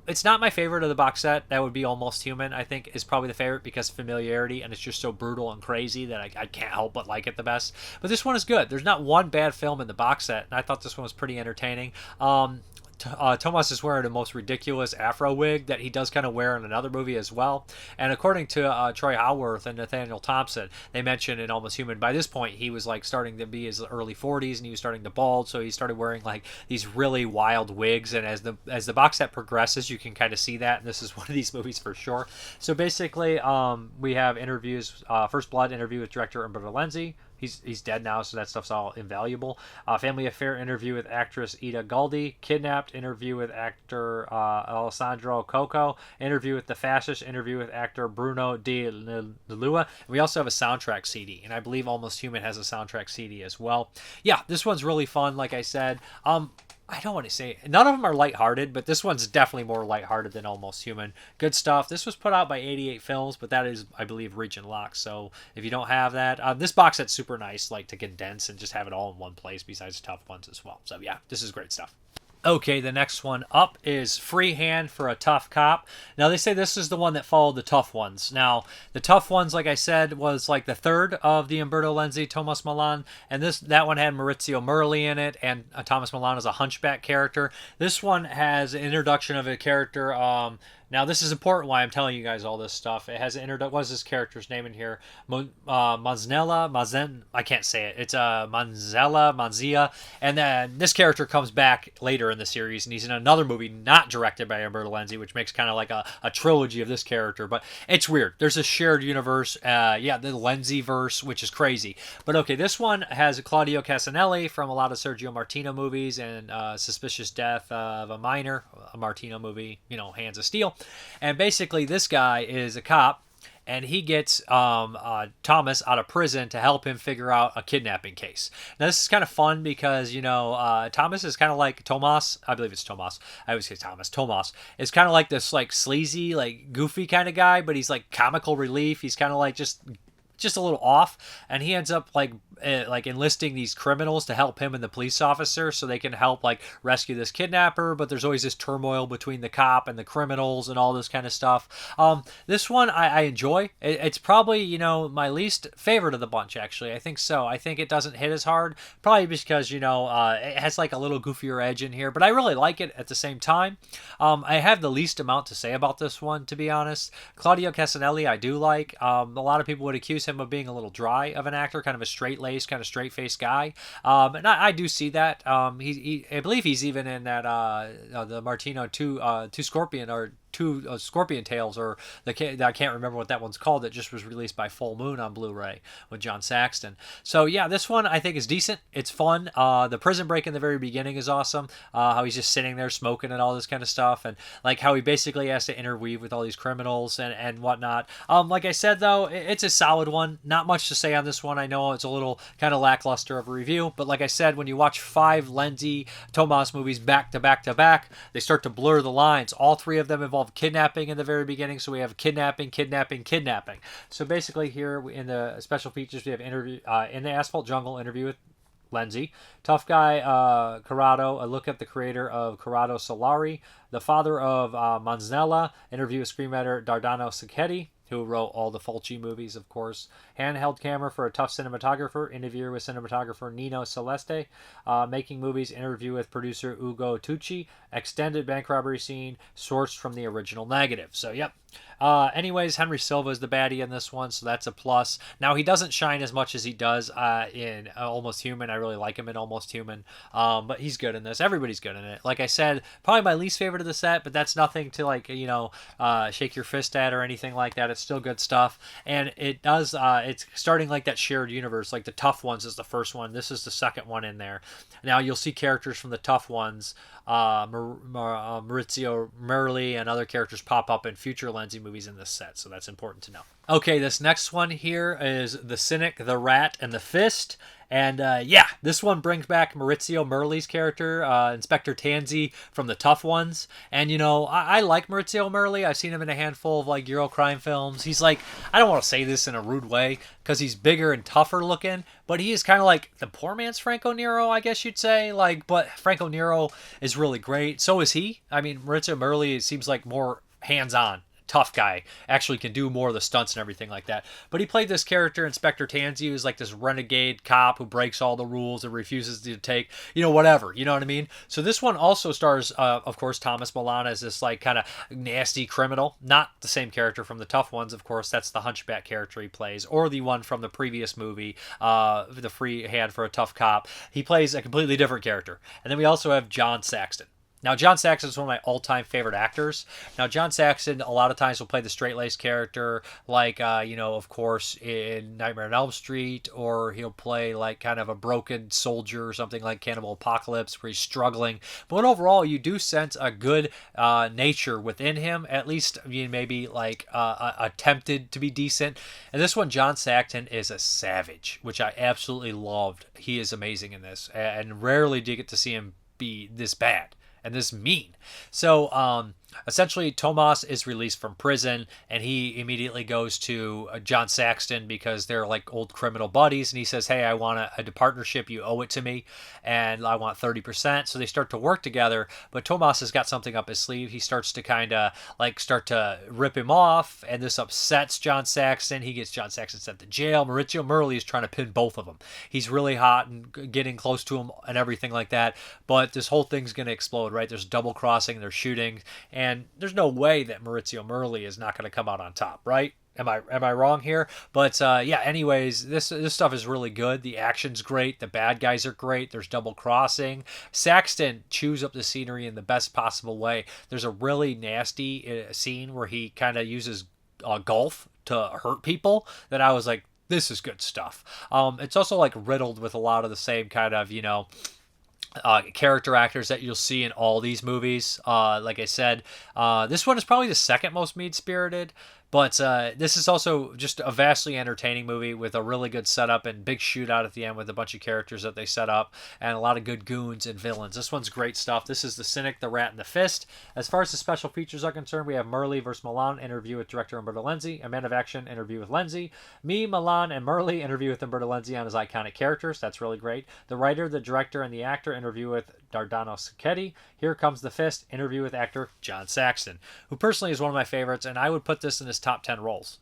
it's not my favorite of the box set. That would be Almost Human, I think, is probably the favorite because familiarity, and it's just so brutal and crazy that I can't help but like it the best. But this one is good. There's not one bad film in the box set, and I thought this one was pretty entertaining. Tomas is wearing the most ridiculous afro wig that he does kind of wear in another movie as well. And according to Troy Howarth and Nathaniel Thompson, they mentioned in Almost Human, by this point he was like starting to be his early 40s and he was starting to bald, so he started wearing like these really wild wigs. And as the box set progresses, you can kind of see that. And this is one of these movies for sure. So basically, we have interviews. First Blood interview with director Umberto Lenzi. He's dead now, so that stuff's all invaluable. Family Affair interview with actress Ida Galdi. Kidnapped interview with actor Alessandro Coco. Interview with the Fascist. Interview with actor Bruno Di Lua. We also have a soundtrack CD, and I believe Almost Human has a soundtrack CD as well. Yeah, this one's really fun. Like I said, I don't want to say none of them are lighthearted, but this one's definitely more lighthearted than Almost Human. Good stuff. This was put out by 88 Films, but that is, I believe, region locked. So if you don't have that, this box set's super nice, like to condense and just have it all in one place. Besides tough ones as well. So yeah, this is great stuff. Okay, the next one up is Free Hand for a Tough Cop. Now, they say this is the one that followed the Tough Ones. Now, the Tough Ones, like I said, was like the third of the Umberto Lenzi, Tomas Milian, and that one had Maurizio Merli in it, and Tomas Milian is a hunchback character. This one has an introduction of a character. Now, this is important why I'm telling you guys all this stuff. It has an what's this character's name in here? I can't say it. It's Manzia. And then this character comes back later in the series, and he's in another movie not directed by Umberto Lenzi, which makes kind of like a trilogy of this character. But it's weird. There's a shared universe. The Lenzi-verse, which is crazy. But okay, this one has Claudio Casanelli from a lot of Sergio Martino movies and Suspicious Death of a Minor, a Martino movie, Hands of Steel. And basically, this guy is a cop, and he gets Tomas out of prison to help him figure out a kidnapping case. Now, this is kind of fun because, Tomas is kind of like Tomas. I believe it's Tomas. I always say Tomas. Tomas is kind of like this, like, sleazy, like, goofy kind of guy, but he's, like, comical relief. He's kind of like just a little off, and he ends up like enlisting these criminals to help him and the police officer so they can help like rescue this kidnapper. But there's always this turmoil between the cop and the criminals and all this kind of stuff. This one I enjoy. It's probably my least favorite of the bunch, actually. I think so. I think it doesn't hit as hard, probably because it has like a little goofier edge in here, but I really like it at the same time. I have the least amount to say about this one, to be honest. Claudio Casanelli I do like. A lot of people would accuse him of being a little dry of an actor, kind of a straight-laced, kind of straight-faced guy. And I do see that. I believe he's even in that the Martino two Scorpion or two Scorpion Tales, or I can't remember what that one's called. That just was released by Full Moon on Blu-ray with John Saxton. So yeah, this one I think is decent. It's fun. The prison break in the very beginning is awesome. How he's just sitting there smoking and all this kind of stuff, and like how he basically has to interweave with all these criminals and whatnot. Like I said though, it's a solid one. Not much to say on this one. I know it's a little kind of lackluster of a review, but like I said, when you watch 5 Lenzi Tomas movies back to back to back, they start to blur the lines. All 3 of them involve kidnapping in the very beginning, so we have kidnapping. So basically here in the special features, we have interview in the Asphalt Jungle, interview with Lenzi, Tough Guy Corrado, a look at the creator of Corrado Solari, the father of Manzella, interview with screenwriter Dardano Sacchetti, who wrote all the Fulci movies, of course. Handheld camera for a tough cinematographer. Interview with cinematographer Nino Celeste. Making movies. Interview with producer Ugo Tucci. Extended bank robbery scene. Sourced from the original negative. So, yep. Anyways, Henry Silva is the baddie in this one, so that's a plus. Now, he doesn't shine as much as he does in Almost Human. I really like him in Almost Human, but he's good in this. Everybody's good in it. Like I said, probably my least favorite of the set, but that's nothing to, like, shake your fist at or anything like that. It's still good stuff, and it does, it's starting like that shared universe. Like the Tough Ones is the first one. This is the second one in there. Now, you'll see characters from the Tough Ones, Maurizio Merli and other characters pop up in future Lenzi movies in this set, so that's important to know. Okay, this next one here is the Cynic, the Rat, and the Fist. And this one brings back Maurizio Merli's character, Inspector Tanzi from the Tough Ones. And, I like Maurizio Merli. I've seen him in a handful of, like, Euro crime films. He's like, I don't want to say this in a rude way, because he's bigger and tougher looking, but he is kind of like the poor man's Franco Nero, I guess you'd say. But Franco Nero is really great. So is he. I mean, Maurizio Merli seems like more hands-on tough guy, actually can do more of the stunts and everything like that. But he played this character, Inspector Tansy, who's like this renegade cop who breaks all the rules and refuses to take, whatever, you know what I mean? So this one also stars, of course, Tomas Milian as this like kind of nasty criminal. Not the same character from the tough ones, of course. That's the Hunchback character he plays, or the one from the previous movie, the free hand for a tough cop. He plays a completely different character. And then we also have John Saxton. Now, John Saxton is one of my all-time favorite actors. Now, John Saxton a lot of times will play the straight-laced character, like, of course, in Nightmare on Elm Street, or he'll play, like, kind of a broken soldier or something like Cannibal Apocalypse, where he's struggling. But overall, you do sense a good nature within him, at least maybe, like, attempted to be decent. And this one, John Saxton is a savage, which I absolutely loved. He is amazing in this, and rarely do you get to see him be this bad and this mean. So essentially Tomas is released from prison, and he immediately goes to John Saxton because they're like old criminal buddies, and he says, hey, I want a partnership, you owe it to me, and I want 30%. So they start to work together, but Tomas has got something up his sleeve. He starts to kind of like start to rip him off, and this upsets John Saxton. He gets John Saxton sent to jail. Maurizio Merli is trying to pin both of them. He's really hot and getting close to him and everything like that, but this whole thing's going to explode, right? There's double crossing, there's shooting, and there's no way that Maurizio Merli is not going to come out on top, right? Am I wrong here? But yeah, anyways, this stuff is really good. The action's great. The bad guys are great. There's double crossing. Saxton chews up the scenery in the best possible way. There's a really nasty scene where he kind of uses golf to hurt people that I was like, this is good stuff. It's also like riddled with a lot of the same kind of, character actors that you'll see in all these movies. Like I said, this one is probably the second most mean-spirited, but this is also just a vastly entertaining movie with a really good setup and big shootout at the end with a bunch of characters that they set up and a lot of good goons and villains. This one's great stuff. This is the Cynic, the Rat, and the Fist. As far as the special features are concerned, we have Merli versus Milian, interview with director Umberto Lenzi. A Man of Action, interview with Lenzi. Me, Milian, and Merli, interview with Umberto Lenzi on his iconic characters. That's really great. The writer, the director, and the actor, interview with Dardano Sacchetti. Here Comes the Fist, interview with actor John Saxton, who personally is one of my favorites, and I would put this in his top 10 roles.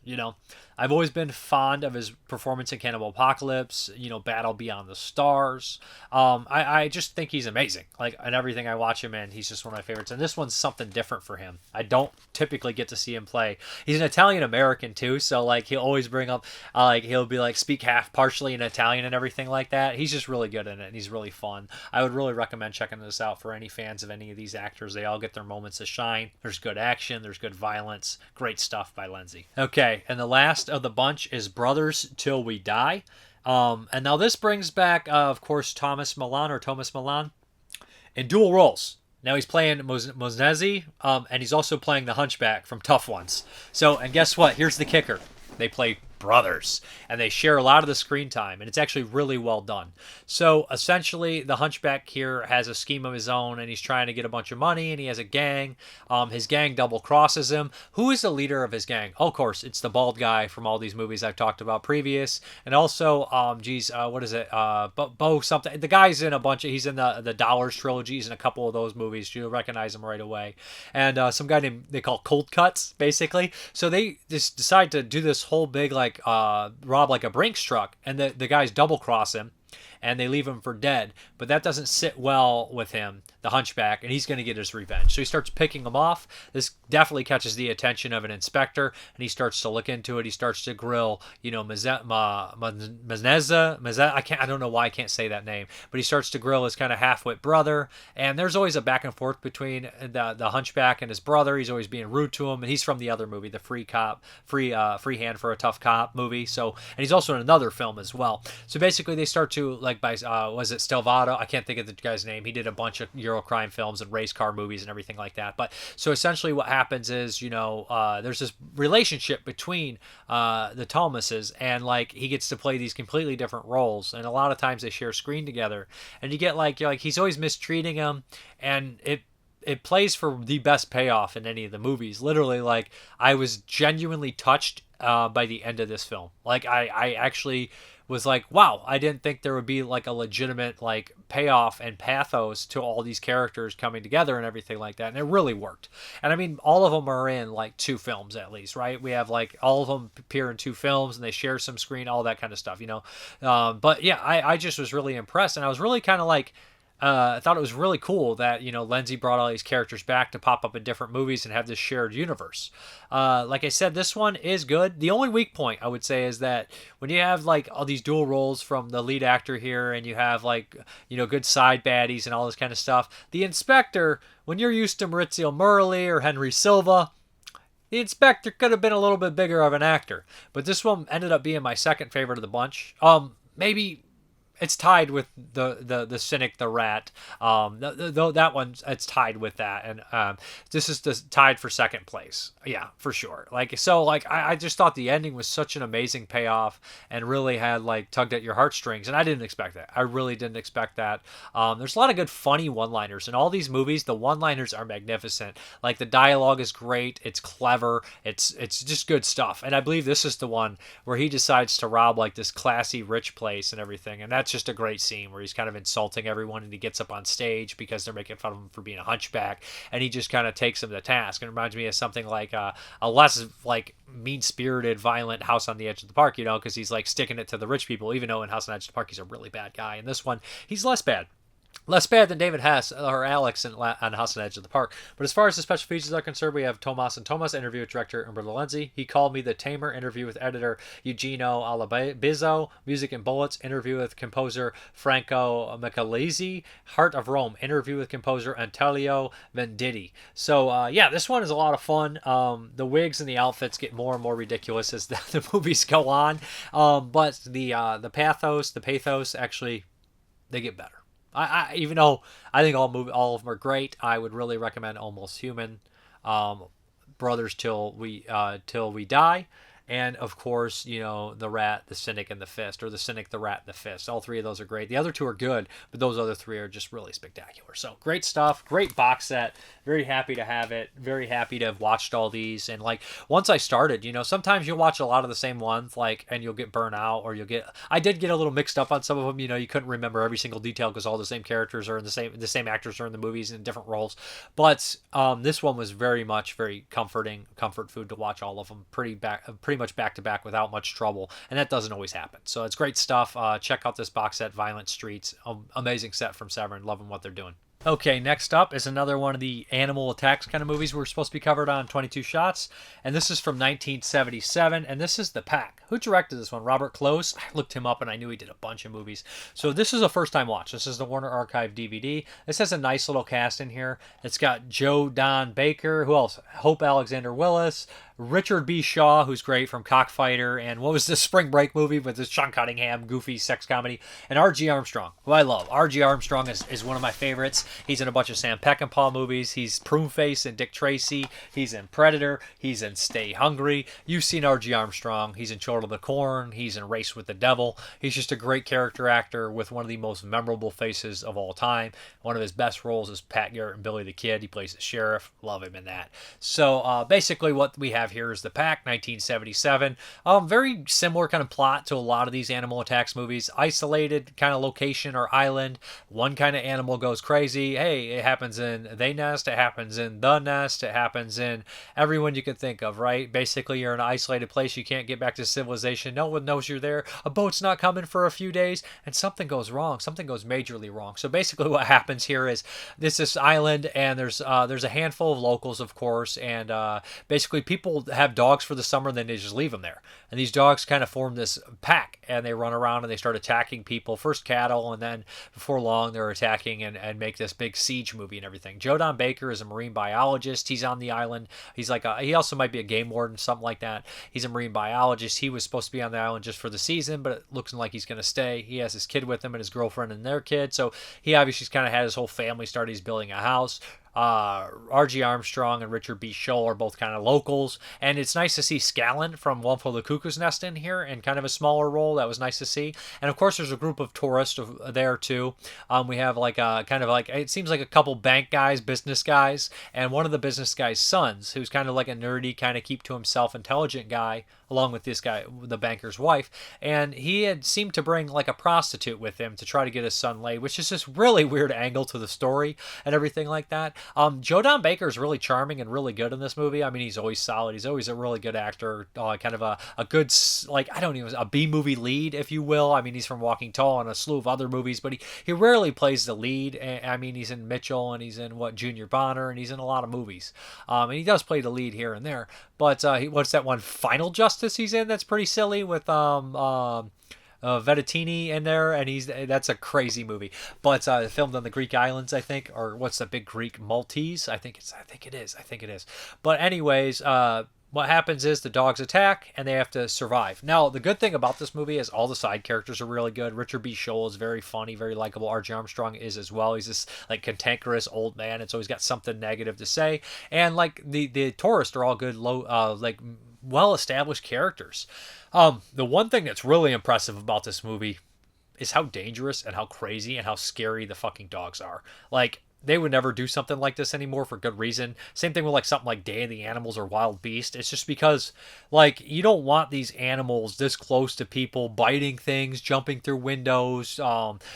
I've always been fond of his performance in Cannibal Apocalypse, Battle Beyond the Stars. I just think he's amazing. Like, in everything I watch him in, he's just one of my favorites. And this one's something different for him. I don't typically get to see him play. He's an Italian-American, too, so, like, he'll always bring up, he'll be, like, speak partially in Italian and everything like that. He's just really good in it, and he's really fun. I would really recommend checking this out for any fans of any of these actors. They all get their moments to shine. There's good action. There's good violence. Great stuff by Lenzi. Okay, and the last of the bunch is Brothers Till We Die. And now this brings back, of course, Tomas Milian in dual roles. Now he's playing Mosnezi, and he's also playing the Hunchback from Tough Ones. So, and guess what? Here's the kicker. They play brothers, and they share a lot of the screen time, and it's actually really well done. So essentially the Hunchback here has a scheme of his own, and he's trying to get a bunch of money, and he has a gang. His gang double crosses him. Who is the leader of his gang? Oh, of course, it's the bald guy from all these movies I've talked about previous. And also what is it, Bo something, the guy's in a bunch of, he's in the Dollars trilogy. He's in a couple of those movies. You'll recognize him right away. And some guy named, they call Cold Cuts, basically. So they just decide to do this whole big rob like a Brinks truck, and the guys double cross him, and they leave him for dead. But that doesn't sit well with him, the Hunchback, and he's going to get his revenge. So he starts picking them off. This definitely catches the attention of an inspector, and he starts to look into it. He starts to grill, Mazneza. I don't know why I can't say that name, but he starts to grill his kind of half-wit brother. And there's always a back and forth between the Hunchback and his brother. He's always being rude to him, and he's from the other movie, the Free Hand for a Tough Cop movie. So, and he's also in another film as well. So basically, they start to was it Stelvado? I can't think of the guy's name. He did a bunch of Eurocrime films and race car movies and everything like that. But so essentially what happens is, there's this relationship between the Thomases, and he gets to play these completely different roles. And a lot of times they share screen together, and you get he's always mistreating him, and it plays for the best payoff in any of the movies. Literally, like, I was genuinely touched by the end of this film. Like, I actually was like, wow, I didn't think there would be like a legitimate like payoff and pathos to all these characters coming together and everything like that. And it really worked. And I mean, all of them are in like 2 films at least, right? We have like all of them appear in 2 films and they share some screen, all that kind of stuff, you know? But yeah, I just was really impressed. And I was really kind of like, I thought it was really cool that, you know, Lenzi brought all these characters back to pop up in different movies and have this shared universe. Like I said, this one is good. The only weak point I would say is that when you have like all these dual roles from the lead actor here and you have like, you know, good side baddies and all this kind of stuff, the inspector, when you're used to Maurizio Merli or Henry Silva, the inspector could have been a little bit bigger of an actor. But this one ended up being my second favorite of the bunch. Maybe it's tied with the Cynic, the rat. That one, it's tied with that, and this is tied for second place. Yeah, for sure. Like, so, like, I just thought the ending was such an amazing payoff and really had like tugged at your heartstrings, and I didn't expect that. I really didn't expect that. There's a lot of good funny one-liners in all these movies. The one-liners are magnificent. Like, the dialogue is great. It's clever. It's just good stuff. And I believe this is the one where he decides to rob like this classy rich place and everything, and that's just a great scene where he's kind of insulting everyone and he gets up on stage because they're making fun of him for being a hunchback, and he just kind of takes them to task. And it reminds me of something like a less like mean-spirited, violent House on the Edge of the Park, you know, because he's like sticking it to the rich people, even though in House on the Edge of the Park he's a really bad guy. In this one, he's less bad. Less bad than David Hess or Alex on House on the Edge of the Park. But as far as the special features are concerned, we have Tomas and Tomas, interview with director Umberto Lenzi. He Called Me the Tamer, interview with editor Eugenio Alabizzo. Music and Bullets, interview with composer Franco Michelizzi. Heart of Rome, interview with composer Antonio Venditti. So, yeah, this one is a lot of fun. The wigs and the outfits get more and more ridiculous as the movies go on. But the pathos, actually, they get better. Even though I think all of them are great, I would really recommend Almost Human, Brothers Till We Die, and of course, you know, The Rat, The Cynic, and The Fist, or The Cynic, The Rat, and The Fist. All 3 of those are great. The other 2 are good, but those other 3 are just really spectacular. So great stuff, great box set. Very happy to have it. Very happy to have watched all these. And like, once I started, you know, sometimes you'll watch a lot of the same ones, like, and you'll get burnt out, or I did get a little mixed up on some of them. You know, you couldn't remember every single detail because all the same characters are in the same actors are in the movies in different roles. But this one was very comforting, comfort food to watch all of them pretty much back to back without much trouble, and that doesn't always happen. So it's great stuff. Check out this box set, Violent Streets. Amazing set from Severin. Loving what they're doing. Okay, next up is another one of the animal attacks kind of movies we're supposed to be covered on 22 Shots, and this is from 1977, and this is The Pack. Who directed this one? Robert Clouse. I looked him up, and I knew he did a bunch of movies. So this is a first-time watch. This is the Warner Archive DVD. This has a nice little cast in here. It's got Joe Don Baker. Who else? Hope Alexander Willis. Richard B. Shaw, who's great from Cockfighter, and what was the Spring Break movie with this Sean Cunningham goofy sex comedy, and R.G. Armstrong, who I love. R.G. Armstrong is one of my favorites. He's in a bunch of Sam Peckinpah movies. He's Pruneface in Dick Tracy. He's in Predator. He's in Stay Hungry. You've seen R.G. Armstrong. He's in Children of the Corn. He's in Race with the Devil. He's just a great character actor with one of the most memorable faces of all time. One of his best roles is Pat Garrett and Billy the Kid. He plays the sheriff. Love him in that. So basically what we have here is The Pack, 1977. Very similar kind of plot to a lot of these animal attacks movies. Isolated kind of location or island. One kind of animal goes crazy. Hey, it happens in They Nest. It happens in The Nest. It happens in everyone you can think of, right? Basically, you're in an isolated place. You can't get back to civilization. No one knows you're there. A boat's not coming for a few days, and something goes wrong. Something goes majorly wrong. So basically what happens here is this island, and there's a handful of locals, of course, and basically people have dogs for the summer, and then they just leave them there. And these dogs kind of form this pack, and they run around and they start attacking people, first cattle, and then before long they're attacking and make this big siege movie and everything. Joe Don Baker is a marine biologist. He's on the island. He's like he also might be a game warden, something like that. He's a marine biologist. He was supposed to be on the island just for the season, but it looks like he's going to stay. He has his kid with him and his girlfriend and their kid, so he obviously kind of had his whole family start. He's building a house. R.G. Armstrong and Richard B. Schull are both kind of locals, and it's nice to see Scallon from One Flew Over the Cuckoo's Nest in here in kind of a smaller role. That was nice to see. And of course, there's a group of tourists there too. We have like a kind of like, it seems like a couple bank guys, business guys, and one of the business guy's sons, who's kind of like a nerdy, kind of keep to himself, intelligent guy, along with this guy, the banker's wife. And he had seemed to bring like a prostitute with him to try to get his son laid, which is this really weird angle to the story and everything like that. Joe Don Baker is really charming and really good in this movie. I mean, he's always solid. He's always a really good actor, kind of a good, like, I don't even, a B-movie lead, if you will. I mean, he's from Walking Tall and a slew of other movies, but he rarely plays the lead. I mean, he's in Mitchell, and he's in, Junior Bonner, and he's in a lot of movies. And he does play the lead here and there. But what's that one, Final Justice he's in? That's pretty silly with Vettini in there, and that's a crazy movie. But filmed on the Greek islands, I think, or what's the big Greek Maltese? I think it is. But anyways, what happens is the dogs attack and they have to survive. Now, the good thing about this movie is all the side characters are really good. Richard B. Schull is very funny, very likable. R.J. Armstrong is as well. He's this like cantankerous old man, and so he's got something negative to say. And like the tourists are all good, like well-established characters. The one thing that's really impressive about this movie is how dangerous and how crazy and how scary the fucking dogs are. Like, they would never do something like this anymore for good reason. Same thing with like something like Day of the Animals or Wild Beast. It's just because like you don't want these animals this close to people, biting things, jumping through windows,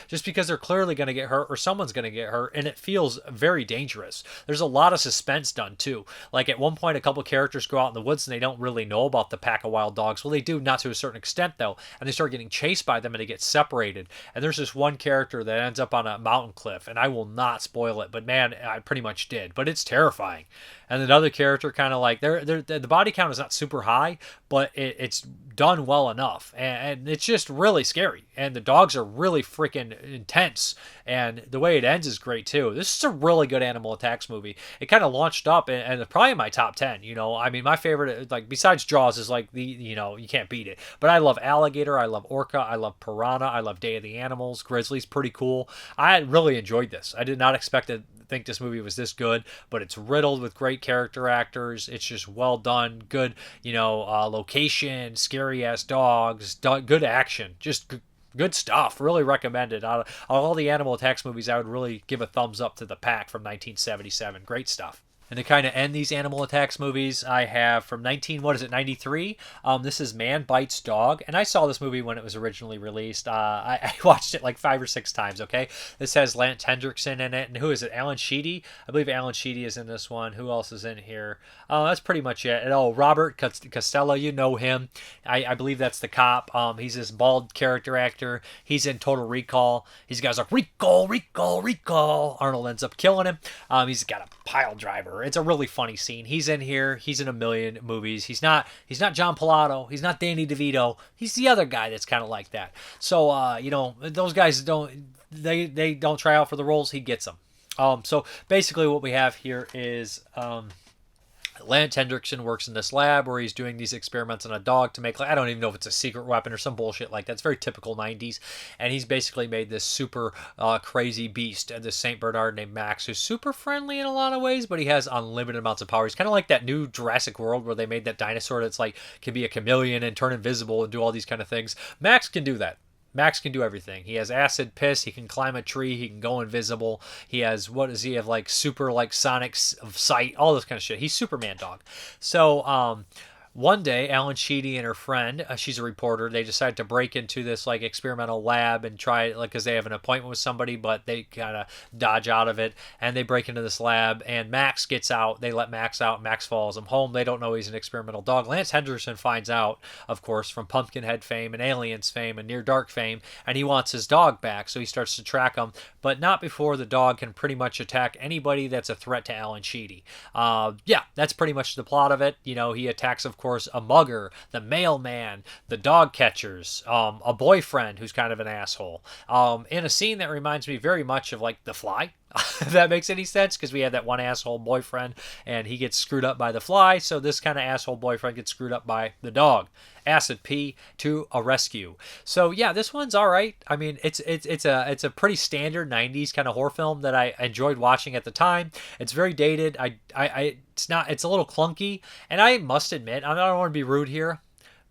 just because they're clearly going to get hurt or someone's going to get hurt, and it feels very dangerous. There's a lot of suspense done too. Like at one point, a couple characters go out in the woods and they don't really know about the pack of wild dogs. Well, they do, not to a certain extent though, and they start getting chased by them and they get separated. And there's this one character that ends up on a mountain cliff, and I will not spoil it, but man, I pretty much did. But it's terrifying. And another character kind of like the body count is not super high, but it's done well enough, and it's just really scary. And the dogs are really freaking intense, and the way it ends is great too. This is a really good animal attacks movie. It kind of launched up, and it's probably in my top 10. You know, I mean, my favorite, like besides Jaws, is like you can't beat it. But I love Alligator, I love Orca, I love Piranha, I love Day of the Animals. Grizzly's pretty cool. I really enjoyed this. I did not expect to think this movie was this good, but it's riddled with great character actors. It's just well done, good, location, scary ass dogs, good action, just good stuff. Really recommended. Out of all the animal attacks movies, I would really give a thumbs up to The Pack from 1977. Great stuff. And to kind of end these animal attacks movies, I have from 93? This is Man Bites Dog. And I saw this movie when it was originally released. I watched it like 5 or 6 times, okay? This has Lance Hendrickson in it. And who is it? Alan Sheedy? I believe Alan Sheedy is in this one. Who else is in here? That's pretty much it. And Robert Costello, you know him. I believe that's the cop. He's this bald character actor. He's in Total Recall. These guys are Recall. Arnold ends up killing him. He's got a pile driver. It's a really funny scene. He's in here. He's in a million movies. He's not John Pilato. He's not Danny DeVito. He's the other guy that's kind of like that. So, those guys they don't try out for the roles. He gets them. So basically what we have here is Lance Hendrickson works in this lab where he's doing these experiments on a dog to make, I don't even know if it's a secret weapon or some bullshit like that. It's very typical 90s. And he's basically made this super crazy beast, this St. Bernard named Max, who's super friendly in a lot of ways, but he has unlimited amounts of power. He's kind of like that new Jurassic World where they made that dinosaur that's like, can be a chameleon and turn invisible and do all these kind of things. Max can do that. Max can do everything. He has acid piss. He can climb a tree. He can go invisible. He has, what does he have, like super like sonic of sight, all this kind of shit. He's Superman dog. So one day, Alan Sheedy and her friend, she's a reporter, they decide to break into this like experimental lab and try, like, because they have an appointment with somebody, but they kind of dodge out of it, and they break into this lab, and Max gets out. They let Max out. Max follows him home. They don't know he's an experimental dog. Lance Henderson finds out, of course, from Pumpkinhead fame and Aliens fame and Near Dark fame, and he wants his dog back, so he starts to track him, but not before the dog can pretty much attack anybody that's a threat to Alan Sheedy. Yeah, that's pretty much the plot of it. He attacks, of course, a mugger, the mailman, the dog catchers, a boyfriend who's kind of an asshole, in a scene that reminds me very much of like The Fly. If that makes any sense, because we have that one asshole boyfriend and he gets screwed up by the fly, so this kind of asshole boyfriend gets screwed up by the dog. Acid P to a rescue. So yeah, this one's all right. I mean, it's a pretty standard '90s kind of horror film that I enjoyed watching at the time. It's very dated. It's a little clunky, and I must admit, I don't want to be rude here,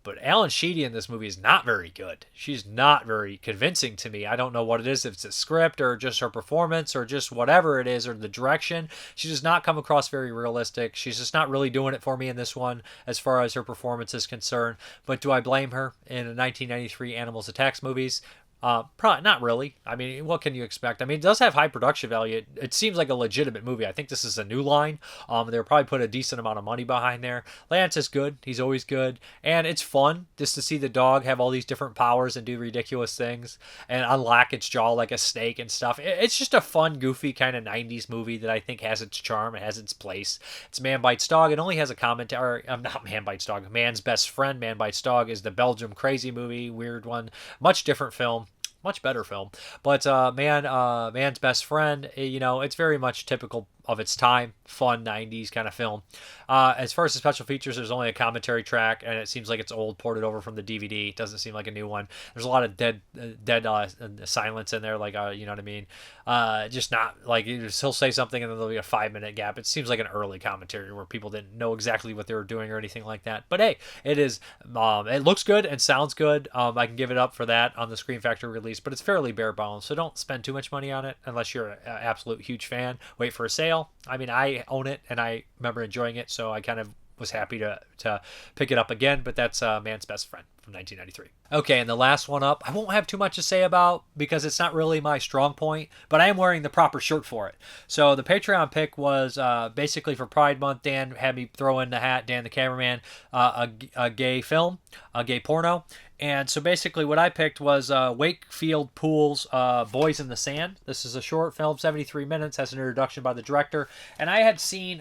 but Alan Sheedy in this movie is not very good. She's not very convincing to me. I don't know what it is, if it's a script or just her performance or just whatever it is or the direction. She does not come across very realistic. She's just not really doing it for me in this one as far as her performance is concerned. But do I blame her in a 1993 Animals Attacks movies? Probably not really. I mean, what can you expect? I mean, it does have high production value. It seems like a legitimate movie. I think this is a new line. They'll probably put a decent amount of money behind there. Lance is good. He's always good. And it's fun just to see the dog have all these different powers and do ridiculous things and unlock its jaw like a snake and stuff. It's just a fun, goofy kind of 90s movie that I think has its charm. It has its place. It's Man Bites Dog. It only has a commentary. Not Man Bites Dog. Man's Best Friend. Man Bites Dog is the Belgium crazy movie. Weird one. Much different film. Much better film, but Man's Best Friend, it's very much typical of its time, fun 90s kind of film. As far as the special features, there's only a commentary track, and it seems like it's old, ported over from the DVD. It doesn't seem like a new one. There's a lot of dead silence in there, like, you know what I mean? Just not, like, he'll say something and then there'll be a 5-minute gap. It seems like an early commentary where people didn't know exactly what they were doing or anything like that. But hey, it looks good and sounds good. I can give it up for that on the Scream Factory release, but it's fairly bare bones, so don't spend too much money on it unless you're an absolute huge fan. Wait for a sale. I mean, I own it and I remember enjoying it, so I kind of was happy to pick it up again, but that's Man's Best Friend from 1993. Okay, and the last one up, I won't have too much to say about because it's not really my strong point, but I am wearing the proper shirt for it. So the Patreon pick was basically for Pride Month. Dan had me throw in the hat, Dan the cameraman, a gay film, a gay porno. And so basically what I picked was Wakefield Poole's Boys in the Sand. This is a short film, 73 minutes, has an introduction by the director. And I had seen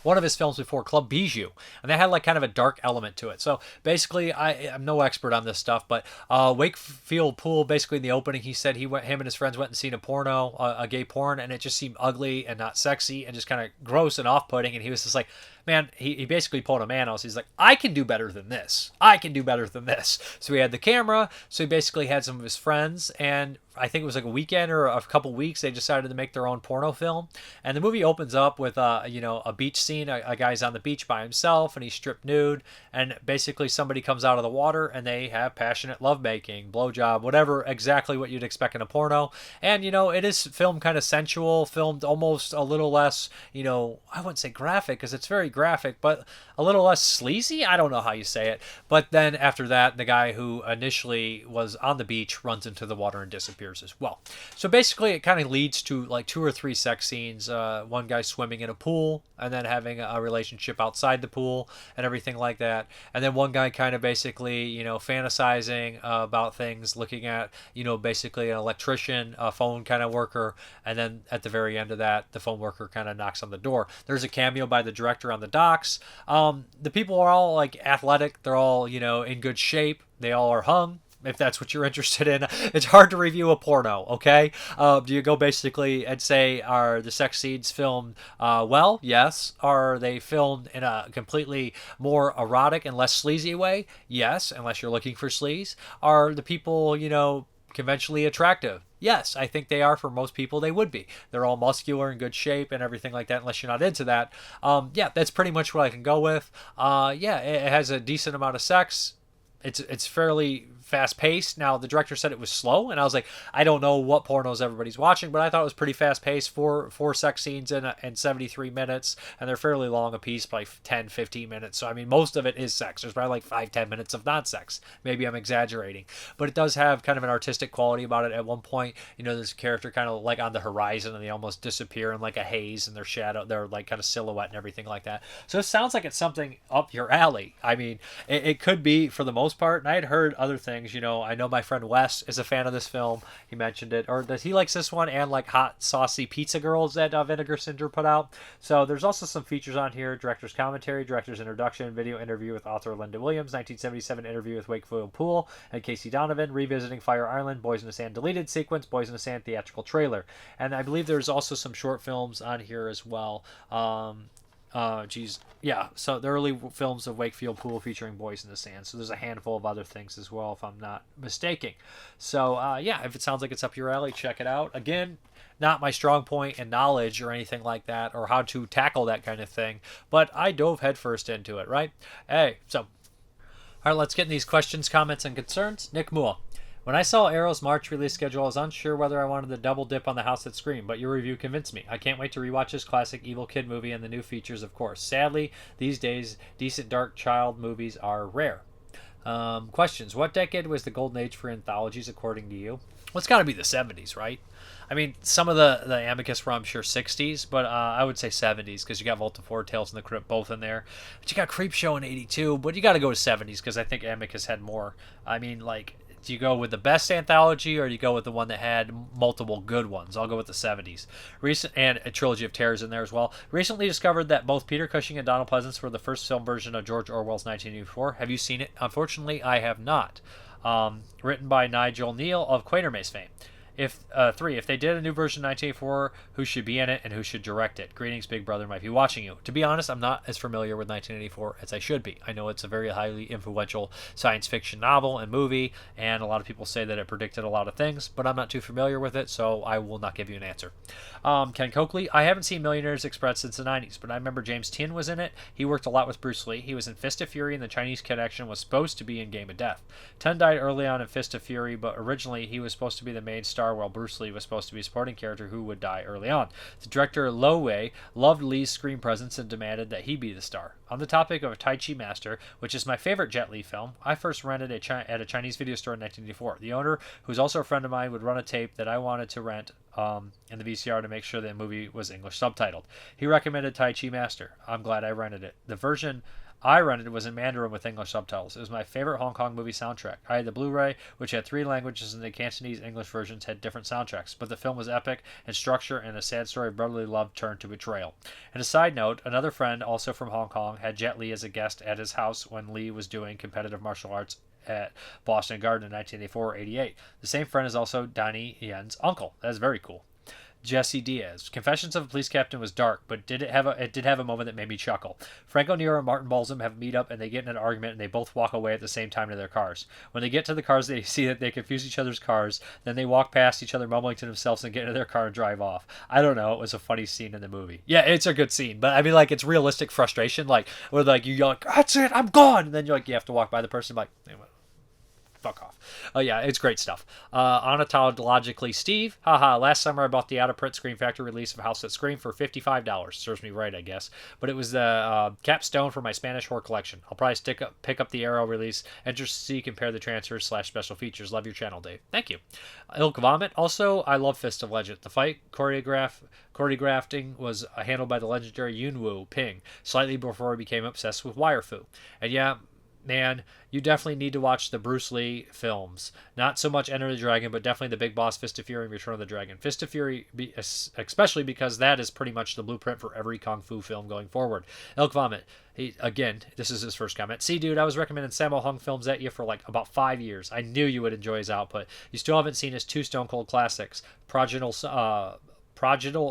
one of his films before, Club Bijou, and that had like kind of a dark element to it. So basically, I'm no expert on this stuff, but Wakefield Poole, basically in the opening, he said him and his friends went and seen a porno, a gay porn, and it just seemed ugly and not sexy and just kind of gross and off-putting. And he was just like, man, he basically pulled a Manos. He's like, I can do better than this. I can do better than this. So he had the camera. So he basically had some of his friends, and I think it was like a weekend or a couple weeks, they decided to make their own porno film. And the movie opens up with a beach scene. A guy's on the beach by himself and he's stripped nude, and basically somebody comes out of the water and they have passionate lovemaking, blowjob, whatever, exactly what you'd expect in a porno. And it is filmed kind of sensual, filmed almost a little less, I wouldn't say graphic because it's very graphic, but a little less sleazy. I don't know how you say it. But then after that, the guy who initially was on the beach runs into the water and disappears as well. So basically it kind of leads to like 2 or 3 sex scenes. One guy swimming in a pool and then having a relationship outside the pool and everything like that. And then one guy kind of basically, fantasizing about things, looking at, basically an electrician, a phone kind of worker. And then at the very end of that, the phone worker kind of knocks on the door. There's a cameo by the director on the docks. The people are all like athletic. They're all, in good shape. They all are hung, if that's what you're interested in. It's hard to review a porno, okay? Do you go basically and say, are the sex scenes filmed well? Yes. Are they filmed in a completely more erotic and less sleazy way? Yes, unless you're looking for sleaze. Are the people, conventionally attractive? Yes, I think they are. For most people, they would be. They're all muscular and good shape and everything like that, unless you're not into that. That's pretty much what I can go with. It has a decent amount of sex. It's fairly fast-paced. Now, the director said it was slow, and I was like, I don't know what pornos everybody's watching, but I thought it was pretty fast-paced. Four sex scenes in 73 minutes, and they're fairly long a piece, probably 10, 15 minutes. So, I mean, most of it is sex. There's probably like 5-10 minutes of non-sex. Maybe I'm exaggerating. But it does have kind of an artistic quality about it. At one point, there's a character kind of like on the horizon, and they almost disappear in like a haze, and their shadow, they're like kind of silhouette and everything like that. So it sounds like it's something up your alley. I mean, it could be for the most part, and I had heard other things. things. You know, I know my friend Wes is a fan of this film. He mentioned it, or does he likes this one and like hot saucy pizza girls that Vinegar Syndrome put out. So there's also some features on here: director's commentary, director's introduction, video interview with author Linda Williams, 1977 interview with Wakefield Poole and Casey Donovan, revisiting Fire Island, Boys in the Sand deleted sequence, Boys in the Sand theatrical trailer, and I believe there's also some short films on here as well. So the early films of Wakefield Poole featuring Boys in the Sand. So there's a handful of other things as well, if I'm not mistaken. So if it sounds like it's up your alley, check it out. Again, not my strong point in knowledge or anything like that, or how to tackle that kind of thing, but I dove headfirst into it, right? Hey, so all right, let's get in these questions, comments, and concerns. Nick Moore. When I saw Arrow's March release schedule, I was unsure whether I wanted to double dip on The House That Screamed, but your review convinced me. I can't wait to rewatch this classic evil kid movie and the new features, of course. Sadly, these days, decent dark child movies are rare. Questions. What decade was the golden age for anthologies, according to you? Well, it's got to be the 70s, right? I mean, some of the Amicus were, I'm sure, 60s, but I would say 70s, because you got Volta Ford, Tales from the Crypt both in there. But you got Creepshow in 82, but you got to go to 70s, because I think Amicus had more. I mean, like, do you go with the best anthology, or do you go with the one that had multiple good ones? I'll go with the 70s. And a trilogy of terrors in there as well. Recently discovered that both Peter Cushing and Donald Pleasance were the first film version of George Orwell's 1984. Have you seen it? Unfortunately, I have not. Written by Nigel Neal of Quatermass fame. If they did a new version of 1984, who should be in it and who should direct it? Greetings, Big Brother might be watching you. To be honest, I'm not as familiar with 1984 as I should be. I know it's a very highly influential science fiction novel and movie, and a lot of people say that it predicted a lot of things, but I'm not too familiar with it, so I will not give you an answer. Ken Coakley, I haven't seen Millionaires Express since the 90s, but I remember James Tien was in it. He worked a lot with Bruce Lee. He was in Fist of Fury, and the Chinese connection was supposed to be in Game of Death. Tien died early on in Fist of Fury, but originally he was supposed to be the main star, while Bruce Lee was supposed to be a supporting character who would die early on. The director Lo Wei loved Lee's screen presence and demanded that he be the star. On the topic of Tai Chi Master, which is my favorite Jet Li film, I first rented at a Chinese video store in 1984. The owner, who's also a friend of mine, would run a tape that I wanted to rent in the VCR to make sure the movie was English subtitled. He recommended Tai Chi Master. I'm glad I rented it. The version I rented was in Mandarin with English subtitles. It was my favorite Hong Kong movie soundtrack. I had the Blu-ray, which had 3 languages, and the Cantonese English versions had different soundtracks, but the film was epic in structure and a sad story of brotherly love turned to betrayal. And a side note, another friend, also from Hong Kong, had Jet Li as a guest at his house when Lee was doing competitive martial arts at Boston Garden in 1984-88. The same friend is also Donnie Yen's uncle. That is very cool. Jesse Diaz. Confessions of a Police Captain was dark, but it did have a moment that made me chuckle. Franco Nero and Martin Balsam have a meet up and they get in an argument and they both walk away at the same time to their cars. When they get to the cars, they see that they confuse each other's cars. Then they walk past each other mumbling to themselves and get into their car and drive off. I don't know. It was a funny scene in the movie. Yeah, it's a good scene, but I mean, like, it's realistic frustration. Like, where like you yell, like, that's it, I'm gone. And then you're like, you have to walk by the person like, anyway, fuck off. Oh yeah, it's great stuff. Ontologically Steve, haha, last summer I bought the out-of-print Scream Factory release of House That Screamed for $55. Serves me right, I guess. But it was the capstone for my Spanish horror collection. I'll probably pick up the Arrow release and just see, compare the transfers / special features. Love your channel, Dave. Thank you. Ilk Vomit. Also, I love Fist of Legend. The fight choreographing was handled by the legendary Yunwoo Ping, slightly before he became obsessed with wire fu. And yeah, man, you definitely need to watch the Bruce Lee films. Not so much Enter the Dragon, but definitely The Big Boss, Fist of Fury, and Return of the Dragon. Fist of Fury, especially because that is pretty much the blueprint for every Kung Fu film going forward. Elk Vomit, again, this is his first comment. See, dude, I was recommending Sammo Hung films at you for like about 5 years. I knew you would enjoy his output. You still haven't seen his 2 Stone Cold classics, Prodigal,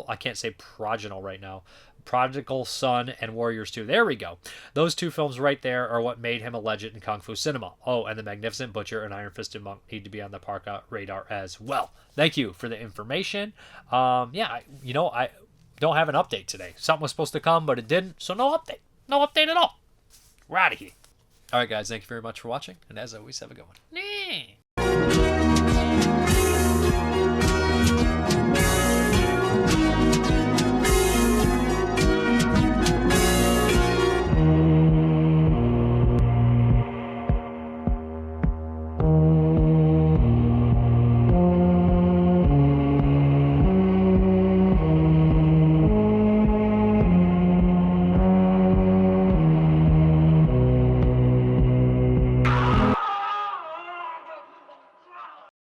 I can't say Prodigal right now. Prodigal Son and Warriors 2. There we go. Those 2 films right there are what made him a legend in Kung Fu cinema. Oh, and The Magnificent Butcher and Iron Fisted Monk need to be on the Mrparka radar as well. Thank you for the information. I don't have an update today. Something was supposed to come, but it didn't, so no update. No update at all. We're out of here. All right, guys, thank you very much for watching, and as always, have a good one.